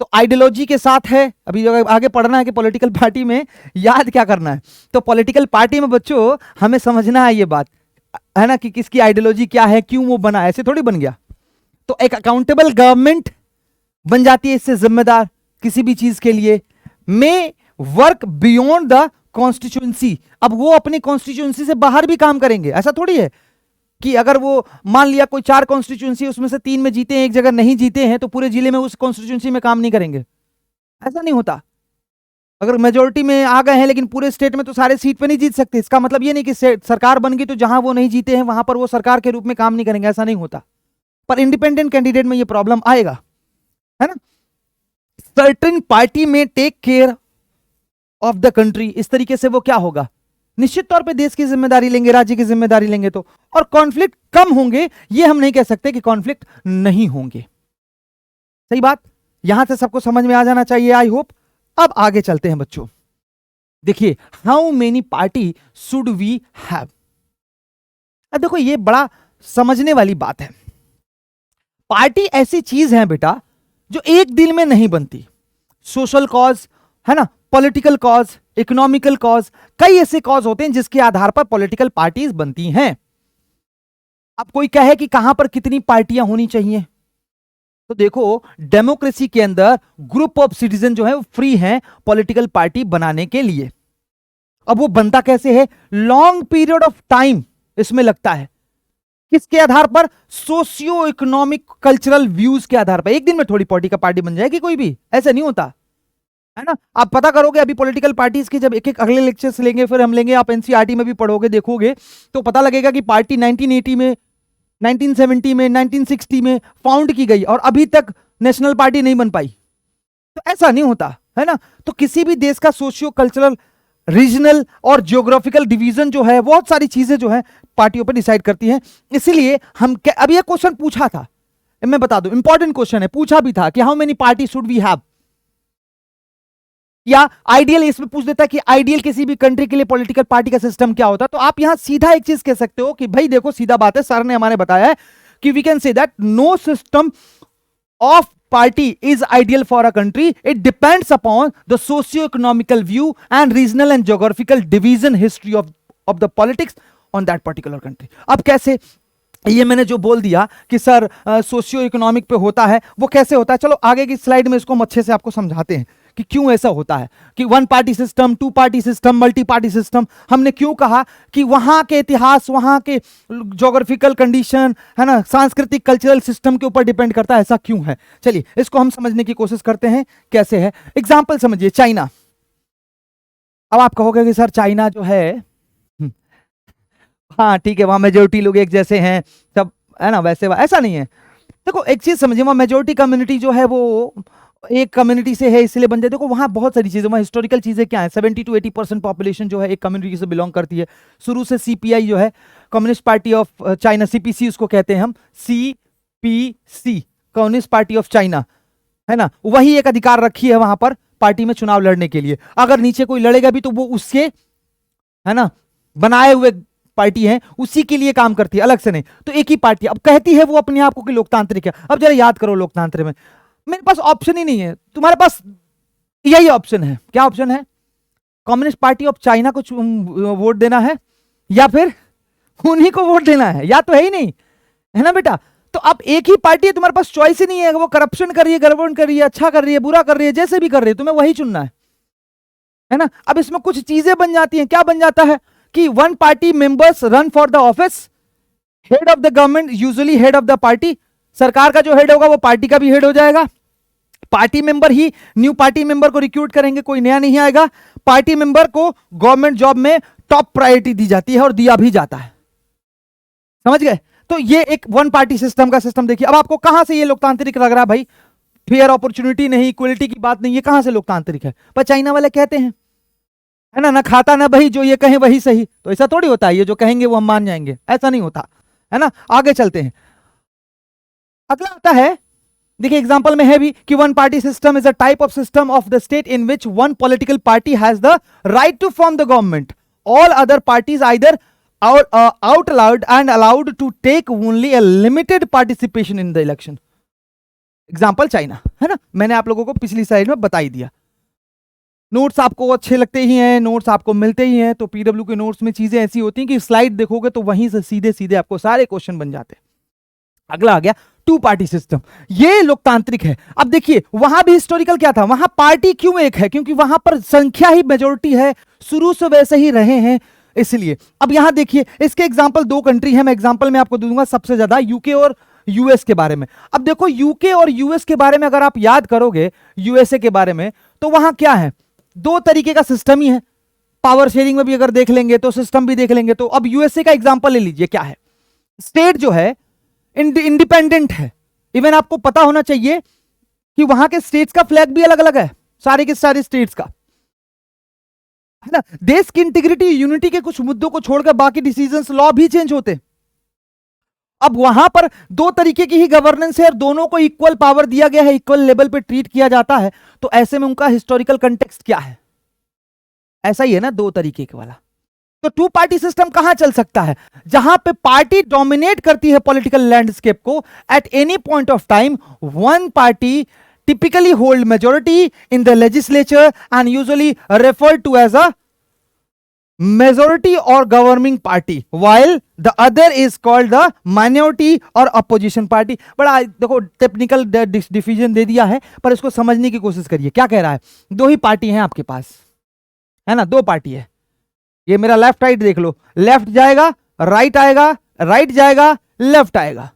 तो आइडियोलॉजी के साथ है। अभी आगे पढ़ना है कि पॉलिटिकल पार्टी में याद क्या करना है। तो पॉलिटिकल पार्टी में बच्चों हमें समझना है ये बात, है ना, कि किसकी आइडियोलॉजी क्या है, क्यों वो बना, ऐसे थोड़ी बन गया। तो एक अकाउंटेबल गवर्नमेंट बन जाती है, इससे जिम्मेदार किसी भी चीज के लिए, में वर्क बियॉन्ड द कॉन्स्टिट्यूएंसी। अब वो अपनी कॉन्स्टिट्यूएंसी से बाहर भी काम करेंगे। ऐसा थोड़ी है कि अगर वो मान लिया कोई 4 कॉन्स्टिट्यूएंसी, उसमें से 3 में जीते हैं, एक जगह नहीं जीते हैं, तो पूरे जिले में उस कॉन्स्टिट्यूएंसी में काम नहीं करेंगे। ऐसा नहीं होता। अगर मेजोरिटी में आ गए हैं लेकिन पूरे स्टेट में तो सारे सीट पे नहीं जीत सकते, इसका मतलब ये नहीं कि सरकार बन गई तो जहां वो नहीं जीते हैं वहां पर वो सरकार के रूप में काम नहीं करेंगे। ऐसा नहीं होता। पर इंडिपेंडेंट कैंडिडेट में ये प्रॉब्लम आएगा, है ना। सर्टेन पार्टी में take care of the country, इस तरीके से वो क्या होगा, निश्चित तौर पे देश की जिम्मेदारी लेंगे, राज्य की जिम्मेदारी लेंगे। तो और कॉन्फ्लिक्ट कम होंगे, ये हम नहीं कह सकते कि कॉन्फ्लिक्ट नहीं होंगे। सही बात, यहां से सबको समझ में आ जाना चाहिए, आई होप। अब आगे चलते हैं बच्चों। देखिए, how many party should we have. अब देखो ये बड़ा समझने वाली बात है। पार्टी ऐसी चीज है बेटा जो एक दिन में नहीं बनती। सोशल कॉज, है ना, पॉलिटिकल कॉज, इकोनॉमिकल कॉज, कई ऐसे कॉज होते हैं जिसके आधार पर पॉलिटिकल पार्टीज बनती हैं। अब कोई कहे कि कहां पर कितनी पार्टियां होनी चाहिए, तो देखो डेमोक्रेसी के अंदर ग्रुप ऑफ सिटीजन जो है वो फ्री हैं पॉलिटिकल पार्टी बनाने के लिए। अब वो बनता कैसे है, लॉन्ग पीरियड ऑफ टाइम इसमें लगता है। किसके आधार पर, सोशियो इकोनॉमिक कल्चरल व्यूज के आधार पर। एक दिन में थोड़ी पॉलिटिकल पार्टी बन जाएगी कोई भी, ऐसा नहीं होता, है ना। आप पता करोगे अभी पॉलिटिकल पार्टीज के जब एक एक अगले लेक्चर्स लेंगे, फिर हम लेंगे, आप एनसीईआरटी में भी पढ़ोगे, देखोगे तो पता लगेगा कि पार्टी 1980 में, 1970 में, 1960 में फाउंड की गई और अभी तक नेशनल पार्टी नहीं बन पाई। तो ऐसा नहीं होता, है ना। तो किसी भी देश का सोशियो कल्चरल, रीजनल और जियोग्राफिकल डिवीजन जो है, बहुत सारी चीजें जो है पार्टियों पर डिसाइड करती हैं। इसीलिए हम अभी एक क्वेश्चन पूछा था, मैं बता दूं, इंपॉर्टेंट क्वेश्चन है, पूछा भी था कि how many party should we have. या आइडियल इसमें पूछ देता है कि आइडियल किसी भी कंट्री के लिए पॉलिटिकल पार्टी का सिस्टम क्या होता है, तो आप यहां सीधा एक चीज कह सकते हो कि भाई देखो सीधा बात है, सर ने हमारे बताया है कि we can say that no system of party is ideal for a country. It depends upon the socio-economical view and regional and geographical division history of the politics on that particular country. अब कैसे, ये मैंने जो बोल दिया कि sir socio economic पे होता है, वो कैसे होता है, चलो आगे की स्लाइड में इसको हम अच्छे से आपको समझाते हैं कि क्यों ऐसा होता है कि one party system, two party system, multi party system. हमने क्यों कहा कि वहां के इतिहास, वहां के ज्योग्राफिकल कंडीशन है ना, सांस्कृतिक कल्चरल सिस्टम के ऊपर डिपेंड करता है, ऐसा क्यों है। चलिए इसको हम समझने की कोशिश करते हैं कैसे है। एग्जाम्पल समझिए, चाइना। अब आप कहोगे कि सर चाइना जो है, हाँ ठीक है, वहां मेजोरिटी लोग एक जैसे हैं सब, है ना, वैसे ऐसा नहीं है। देखो एक चीज समझिए, वहां मेजोरिटी कम्युनिटी जो है वो एक कम्युनिटी से है इसलिए बन जाए। देखो वहां बहुत सारी चीजें, वहां हिस्टोरिकल चीजें क्या है, 70 to 80% पॉपुलेशन जो है एक कम्युनिटी से बिलोंग करती है। शुरू से सीपीआई जो है, communist party of China, CPC उसको कहते हैं हम, CPC, communist party of China, है ना, वही एक अधिकार रखी है वहां पर पार्टी में चुनाव लड़ने के लिए। अगर नीचे कोई लड़ेगा भी तो वो उसके, है ना, बनाए हुए पार्टी है, उसी के लिए काम करती है, अलग से नहीं। तो एक ही पार्टी अब कहती है वो अपने आप को कि लोकतांत्रिक है। अब जरा याद करो, लोकतंत्र में मेरे पास ऑप्शन ही नहीं है, तुम्हारे पास यही ऑप्शन है। क्या ऑप्शन है? कम्युनिस्ट पार्टी ऑफ चाइना को वोट देना है या फिर उन्हीं को वोट देना है, या तो है ही नहीं, है ना बेटा। तो अब एक ही पार्टी है, तुम्हारे पास चॉइस ही नहीं है। वो करप्शन कर रही है, गड़बड़ कर रही है, अच्छा कर रही है, बुरा कर रही है, जैसे भी कर रही है, तुम्हें वही चुनना है ना। अब इसमें कुछ चीजें बन जाती हैं। क्या बन जाता है कि one party members run for the office, head of the government usually head of the party, सरकार का जो हेड होगा वो पार्टी का भी हेड हो जाएगा। पार्टी मेंबर ही न्यू पार्टी मेंबर को रिक्रूट करेंगे, कोई नया नहीं आएगा। पार्टी मेंबर को गवर्नमेंट जॉब में टॉप प्रायोरिटी दी जाती है और दिया भी जाता है, समझ गए। तो ये एक वन पार्टी सिस्टम का सिस्टम देखिए। अब आपको कहां से ये लोकतांत्रिक लग रहा है भाई? फेयर अपॉर्चुनिटी नहीं, इक्वलिटी की बात नहीं, ये कहां से लोकतांत्रिक है? पर चाइना वाले कहते हैं, है ना, खाता ना भाई, जो ये कहें वही सही। तो ऐसा थोड़ी होता है, ये जो कहेंगे वो हम मान जाएंगे, ऐसा नहीं होता, है ना। आगे चलते हैं, अगला आता है, देखिए एग्जांपल में है भी कि one party system is a type of system of the state in which one political party has the right to form the government, all other parties either out allowed and allowed to take only a limited participation in the election। Example China, है ना, मैंने आप लोगों को पिछली slide में बता ही दिया। नोट्स आपको अच्छे लगते ही हैं, नोट्स आपको मिलते ही हैं, तो पीडब्ल्यू के नोट्स में चीजें ऐसी होती हैं कि स्लाइड देखोगे तो वहीं से सीधे सीधे आपको सारे क्वेश्चन बन जाते हैं। अगला आ गया टू पार्टी सिस्टम, ये लोकतांत्रिक है। अब देखिए वहां भी हिस्टोरिकल क्या था, वहां पार्टी क्यों एक है? क्योंकि वहां पर संख्या ही मेजोरिटी है, शुरू से वैसे ही रहे हैं इसलिए। अब यहां देखिए इसके एग्जांपल दो कंट्री है, मैं एग्जांपल में आपको दूंगा सबसे ज्यादा यूके और यूएस के बारे में। अब देखो यूके और यूएस के बारे में अगर आप याद करोगे यूएसए के बारे में, तो वहां क्या है, दो तरीके का सिस्टम ही है। पावर शेयरिंग में भी अगर देख लेंगे तो सिस्टम भी देख लेंगे। तो अब यूएसए का एग्जांपल ले लीजिए, क्या है, स्टेट जो है इंडिपेंडेंट है। इवन आपको पता होना चाहिए कि वहां के स्टेट्स का फ्लैग भी अलग अलग है, सारे के सारे स्टेट्स का, है ना। देश की इंटीग्रिटी यूनिटी के कुछ मुद्दों को छोड़कर बाकी डिसीजंस, लॉ भी चेंज होते। अब वहां पर दो तरीके की ही गवर्नेंस है और दोनों को इक्वल पावर दिया गया है, इक्वल लेवल पे ट्रीट किया जाता है। तो ऐसे में उनका हिस्टोरिकल कंटेक्स्ट क्या है? ऐसा ही है ना, दो तरीके के वाला। तो टू पार्टी सिस्टम कहां चल सकता है? जहां पे पार्टी डोमिनेट करती है पॉलिटिकल लैंडस्केप को। At any point of time one party typically hold majority in the legislature and usually referred to as a majority or governing party, while the other is called the minority or opposition party। बड़ा देखो technical diffusion दे दिया है, पर इसको समझने की कोशिश करिए। क्या कह रहा है? दो ही पार्टी हैं आपके पास, है ना, दो पार्टी है। ये मेरा लेफ्ट राइट देख लो, लेफ्ट जाएगा राइट आएगा, राइट जाएगा लेफ्ट आएगा।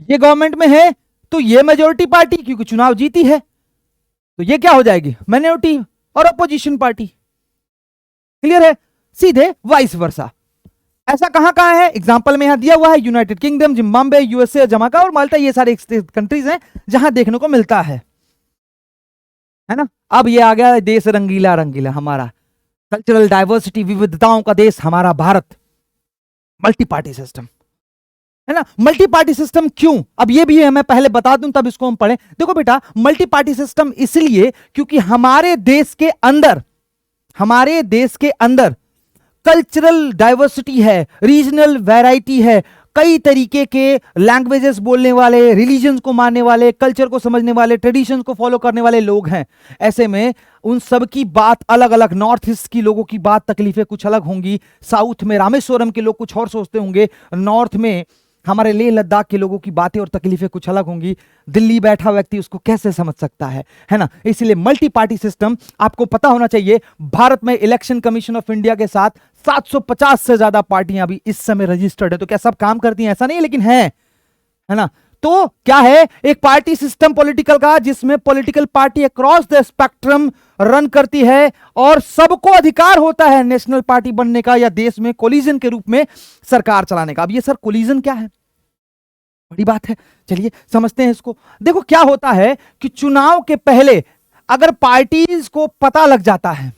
ये गवर्नमेंट में है तो ये मेजोरिटी पार्टी क्योंकि चुनाव जीती है, तो ये क्या हो जाएगी, माइनॉरिटी और अपोजिशन पार्टी। क्लियर है? सीधे वाइस वर्सा। ऐसा कहां कहां है? एग्जांपल में यहां दिया हुआ है, United kingdom, Zimbabwe, USA, Jamaica और माल्टा, ये सारे कंट्रीज हैं जहां देखने को मिलता है ना। अब ये आ गया देश रंगीला रंगीला, हमारा कल्चरल डाइवर्सिटी, विविधताओं का देश हमारा भारत, मल्टी पार्टी सिस्टम। है ना। मल्टी पार्टी सिस्टम क्यों, अब ये भी है, मैं पहले बता दूं तब इसको हम पढ़ें। देखो बेटा, मल्टी पार्टी सिस्टम इसलिए क्योंकि हमारे देश के अंदर कल्चरल डाइवर्सिटी है, रीजनल वैरायटी है, कई तरीके के लैंग्वेजेस बोलने वाले, रिलीजन को मानने वाले, कल्चर को समझने वाले, ट्रेडिशंस को फॉलो करने वाले लोग हैं। ऐसे में उन सब की बात अलग अलग, नॉर्थ ईस्ट की लोगों की बात तकलीफें कुछ अलग होंगी, साउथ में रामेश्वरम के लोग कुछ और सोचते होंगे, नॉर्थ में हमारे लेह लद्दाख के लोगों की बातें और तकलीफें कुछ अलग होंगी। दिल्ली बैठा व्यक्ति उसको कैसे समझ सकता है ना। इसलिए मल्टी पार्टी सिस्टम आपको पता होना चाहिए। भारत में इलेक्शन कमीशन ऑफ इंडिया के साथ 750 से ज्यादा पार्टियां अभी इस समय रजिस्टर्ड है। तो क्या सब काम करती हैं, ऐसा नहीं, लेकिन है ना। तो क्या है, एक पार्टी सिस्टम पॉलिटिकल का, जिसमें political party across the spectrum run करती है और सबको अधिकार होता है नेशनल पार्टी बनने का या देश में कोलिजन के रूप में सरकार चलाने का। अब ये सर कोलिजन क्या है, बड़ी बात है, चलिए समझते हैं इसको। देखो क्या होता है कि चुनाव के पहले अगर पार्टीज को पता लग जाता है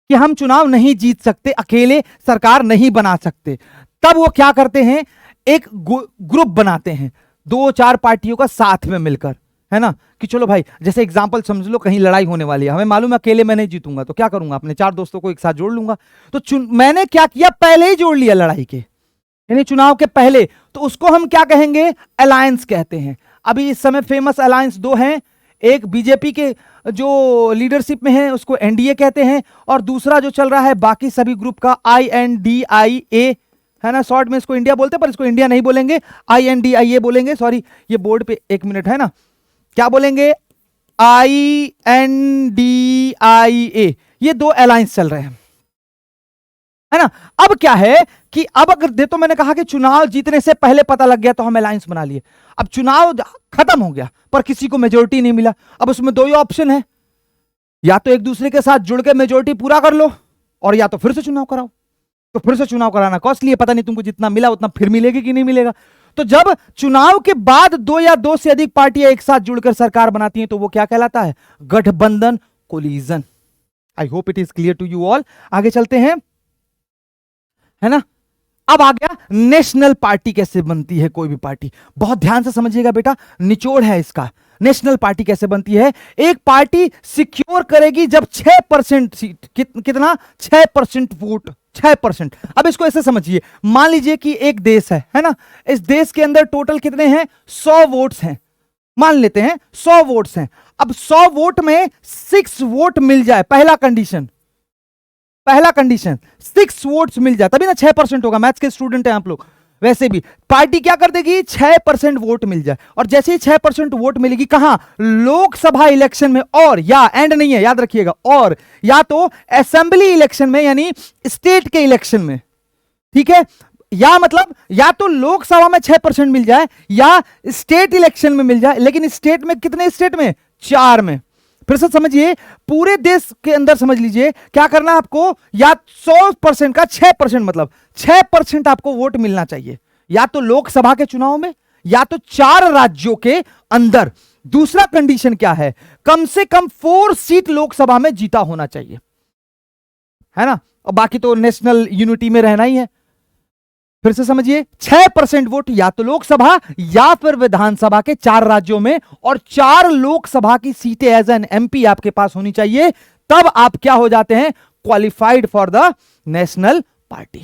कि हम चुनाव नहीं जीत सकते, अकेले सरकार नहीं बना सकते, तब वो क्या करते हैं, एक ग्रुप बनाते हैं 2-4 पार्टियों का साथ में मिलकर, है ना। कि चलो भाई, जैसे एग्जांपल समझ लो, कहीं लड़ाई होने वाली है, हमें मालूम है अकेले मैं नहीं जीतूंगा, तो क्या करूंगा, अपने 4 दोस्तों को एक साथ जोड़ लूंगा। तो मैंने क्या किया, पहले ही जोड़ लिया लड़ाई के, यानी चुनाव के पहले। तो उसको हम क्या कहेंगे, अलायंस कहते हैं। अभी इस समय फेमस अलायंस 2 हैं, एक बीजेपी के जो लीडरशिप में है उसको एनडीए कहते हैं, और दूसरा जो चल रहा है बाकी सभी ग्रुप का INDIA, है ना। शॉर्ट में इसको इंडिया बोलते हैं, पर इसको इंडिया नहीं बोलेंगे, INDIA बोलेंगे। सॉरी, ये बोर्ड पे 1 मिनट, है ना, क्या बोलेंगे, INDIA। ये 2 अलायंस चल रहे हैं, है ना। अब क्या है कि अब अगर तो मैंने कहा कि चुनाव जीतने से पहले पता लग गया तो हम अलायंस बना लिए। अब चुनाव खत्म हो गया पर किसी को मेजोरिटी नहीं मिला। अब उसमें 2 ही ऑप्शन है, या तो एक दूसरे के साथ जुड़ के मेजोरिटी पूरा कर लो, और या तो फिर से चुनाव कराओ। तो फिर से चुनाव कराना कॉस्टली है, पता नहीं तुमको जितना मिला उतना फिर मिलेगा कि नहीं मिलेगा। तो जब चुनाव के बाद 2 या 2 से अधिक पार्टियां एक साथ जुड़कर सरकार बनाती हैं तो वो क्या कहलाता है, गठबंधन, coalition. I hope it is clear to you all. आगे चलते हैं, है ना। अब आ गया नेशनल पार्टी कैसे बनती है, कोई भी पार्टी, बहुत ध्यान से समझिएगा बेटा, निचोड़ है इसका। नेशनल पार्टी कैसे बनती है, एक पार्टी सिक्योर करेगी जब 6% सीट, कितना, 6% वोट, 6%। अब इसको ऐसे समझिए, मान लीजिए कि एक देश है ना, इस देश के अंदर टोटल कितने हैं, 100 वोट्स हैं, मान लेते हैं 100 वोट्स हैं। अब 100 वोट में 6 वोट मिल जाए, पहला कंडीशन 6 वोट्स मिल जाए, तभी ना 6% होगा। मैथ्स के स्टूडेंट हैं आप लोग, वैसे भी पार्टी क्या कर देगी, 6% वोट मिल जाए। और जैसे ही 6% वोट मिलेगी, कहां, लोकसभा इलेक्शन में, और या एंड नहीं है, याद रखिएगा, और या तो असेंबली इलेक्शन में, यानी स्टेट के इलेक्शन में, ठीक है। या मतलब या तो लोकसभा में 6% मिल जाए या स्टेट इलेक्शन में मिल जाए। लेकिन स्टेट में कितने, स्टेट में 4 में। फिर से समझिए, पूरे देश के अंदर समझ लीजिए क्या करना है आपको, या 100% का 6%, मतलब 6% आपको वोट मिलना चाहिए, या तो लोकसभा के चुनाव में या तो 4 राज्यों के अंदर। दूसरा कंडीशन क्या है, कम से कम 4 सीट लोकसभा में जीता होना चाहिए, है ना। और बाकी तो नेशनल यूनिटी में रहना ही है। फिर से समझिए, 6% वोट या तो लोकसभा या फिर विधानसभा के 4 राज्यों में, और 4 लोकसभा की सीटें एज एन MP आपके पास होनी चाहिए, तब आप क्या हो जाते हैं, qualified for the national party,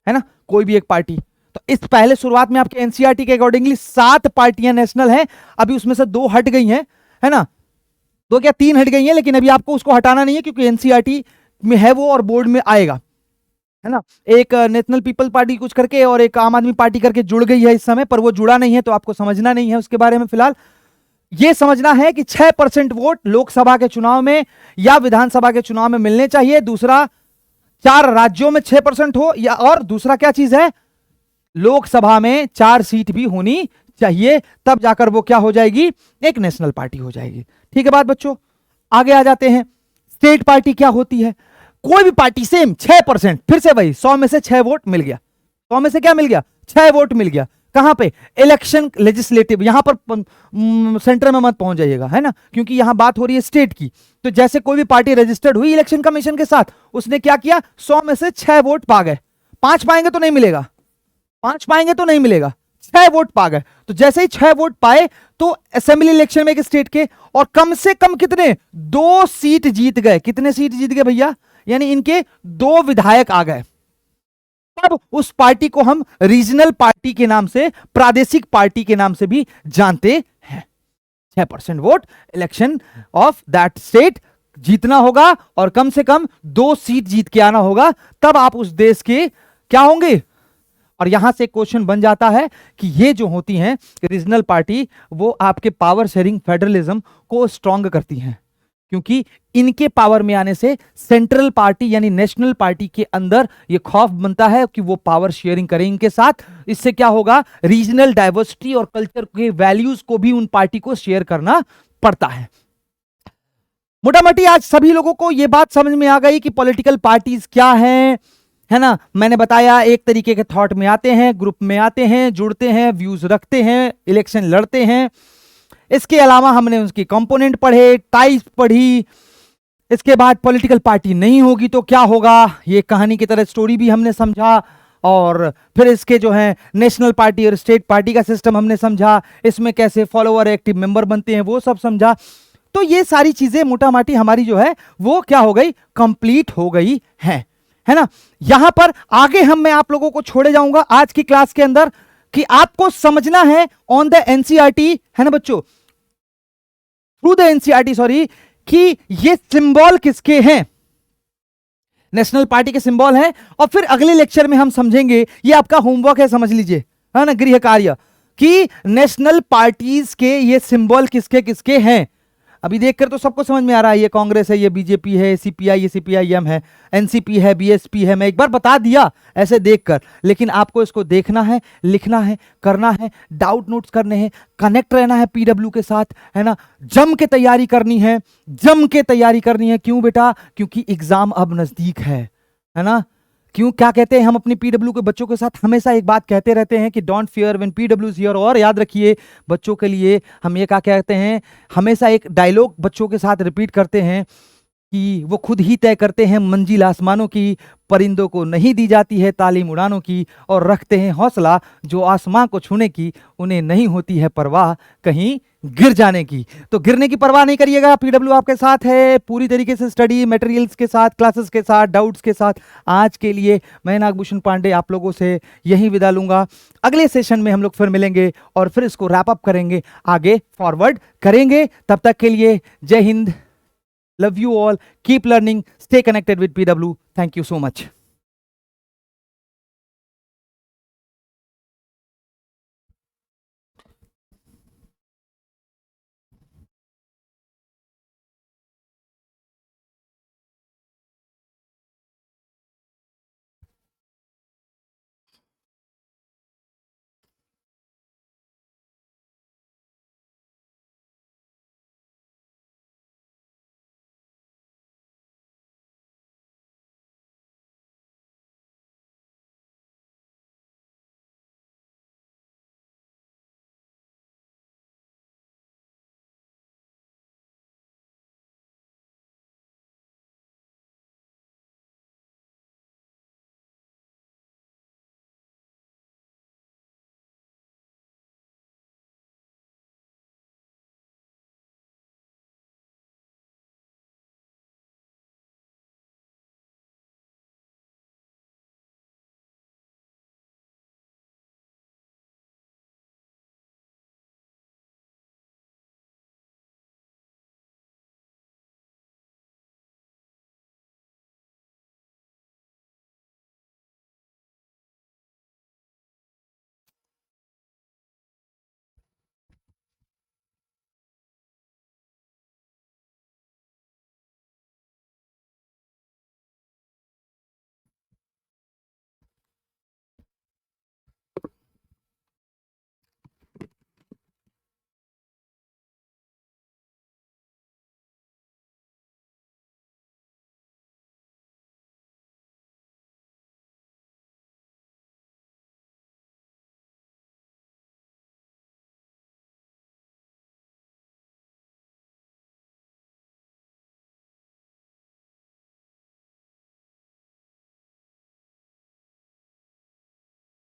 है ना, कोई भी एक पार्टी। तो इस पहले शुरुआत में आपके NCERT के अकॉर्डिंगली 7 पार्टियां नेशनल हैं, अभी उसमें से 2 हट गई हैं, है ना, 2 क्या 3 हट गई हैं, लेकिन अभी आपको उसको हटाना नहीं है क्योंकि NCERT में है वो और बोर्ड में आएगा, है ना। एक नेशनल पीपल पार्टी कुछ करके और एक आम आदमी पार्टी करके जुड़ गई है इस समय, पर वो जुड़ा नहीं है तो आपको समझना नहीं है उसके बारे में। फिलहाल ये समझना है कि 6% वोट लोकसभा के चुनाव में या विधानसभा के चुनाव में मिलने चाहिए। दूसरा, 4 राज्यों में 6% हो, या और दूसरा क्या चीज है, लोकसभा में 4 सीट भी होनी चाहिए, तब जाकर वो क्या हो जाएगी, एक नेशनल पार्टी हो जाएगी। ठीक है बात बच्चों, आगे आ जाते हैं। स्टेट पार्टी क्या होती है, कोई भी पार्टी सेम 6%, फिर से वही 100 में से 6 वोट मिल गया, 100 में से क्या मिल गया, 6 वोट मिल गया। कहां पे, इलेक्शन लेजिस्लेटिव, यहां पर सेंटर में मत पहुंच जाइएगा, है ना, क्योंकि यहां बात हो रही है स्टेट की। तो जैसे कोई भी पार्टी रजिस्टर्ड हुई इलेक्शन कमीशन के साथ, उसने क्या किया, 100 में से 6 वोट पा गए, 5 पाएंगे तो नहीं मिलेगा, 5 पाएंगे तो नहीं मिलेगा, 6 वोट पा गए। तो जैसे ही 6 वोट पाए तो असेंबली इलेक्शन में एक स्टेट के, और कम से कम कितने, 2 सीट जीत गए। कितने सीट जीत गए भैया, यानी इनके 2 विधायक आ गए। तब उस पार्टी को हम रीजनल पार्टी के नाम से, प्रादेशिक पार्टी के नाम से भी जानते हैं। 6% vote election of that state जीतना होगा और कम से कम 2 सीट जीत के आना होगा, तब आप उस देश के क्या होंगे। और यहां से क्वेश्चन बन जाता है कि ये जो होती हैं रीजनल पार्टी, वो आपके पावर शेयरिंग फेडरलिज्म को स्ट्रांग करती हैं, क्योंकि इनके पावर में आने से सेंट्रल पार्टी यानी नेशनल पार्टी के अंदर ये खौफ बनता है कि वो पावर शेयरिंग करें इनके साथ। इससे क्या होगा, रीजनल डाइवर्सिटी और कल्चर के वैल्यूज को भी उन पार्टी को शेयर करना पड़ता है। मोटा मोटी आज सभी लोगों को यह बात समझ में आ गई कि पॉलिटिकल पार्टीज क्या हैं, है ना। मैंने बताया एक तरीके के थॉट में आते हैं, ग्रुप में आते हैं, जुड़ते हैं, व्यूज रखते हैं, इलेक्शन लड़ते हैं। इसके अलावा हमने उसकी कंपोनेंट पढ़े, टाइप्स पढ़ी। इसके बाद पॉलिटिकल पार्टी नहीं होगी तो क्या होगा, ये कहानी की तरह स्टोरी भी हमने समझा। और फिर इसके जो है नेशनल पार्टी और स्टेट पार्टी का सिस्टम हमने समझा, इसमें कैसे फॉलोअर एक्टिव मेंबर बनते हैं वो सब समझा। तो ये सारी चीजें मोटा माटी हमारी जो है वो क्या हो गई, कंप्लीट हो गई है ना। यहां पर आगे मैं आप लोगों को छोड़े जाऊंगा आज की क्लास के अंदर कि आपको समझना है ऑन द एनसीईआरटी, है ना बच्चों, थ्रू द एनसीईआरटी सॉरी, कि ये सिंबल किसके हैं। नेशनल पार्टी के सिंबल हैं। और फिर अगले लेक्चर में हम समझेंगे, ये आपका होमवर्क है, समझ लीजिए, है ना, गृह कार्य, कि नेशनल पार्टीज के ये सिंबल किसके किसके हैं। अभी देखकर तो सबको समझ में आ रहा है, ये कांग्रेस है, ये बीजेपी है, सीपीआई, ये सीपीआईएम है, एनसीपी है, बीएसपी है। मैं एक बार बता दिया ऐसे देखकर, लेकिन आपको इसको देखना है, लिखना है, करना है, डाउट नोट्स करने हैं, कनेक्ट रहना है पीडब्ल्यू के साथ, है ना। जम के तैयारी करनी है, जम के तैयारी करनी है। क्यों बेटा, क्योंकि एग्जाम अब नजदीक है ना। क्यों, क्या कहते हैं हम अपने पीडब्ल्यू के बच्चों के साथ हमेशा एक बात कहते रहते हैं कि don't fear when PW is here. और याद रखिए बच्चों के लिए हम ये क्या कहते हैं, हमेशा एक डायलॉग बच्चों के साथ रिपीट करते हैं कि वो खुद ही तय करते हैं मंजिल आसमानों की, परिंदों को नहीं दी जाती है तालीम उड़ानों की, और रखते हैं हौसला जो आसमां को छूने की, उन्हें नहीं होती है परवाह कहीं गिर जाने की। तो गिरने की परवाह नहीं करिएगा, पीडब्ल्यू आपके साथ है पूरी तरीके से, स्टडी मटेरियल्स के साथ, क्लासेस के साथ, डाउट्स के साथ। आज के लिए मैं नागभूषण पांडे आप लोगों से यहीं विदा लूंगा। अगले सेशन में हम लोग फिर मिलेंगे और फिर इसको रैप अप करेंगे, आगे फॉरवर्ड करेंगे। तब तक के लिए जय Hind, love you all, keep learning, stay connected with PW. Thank you so much.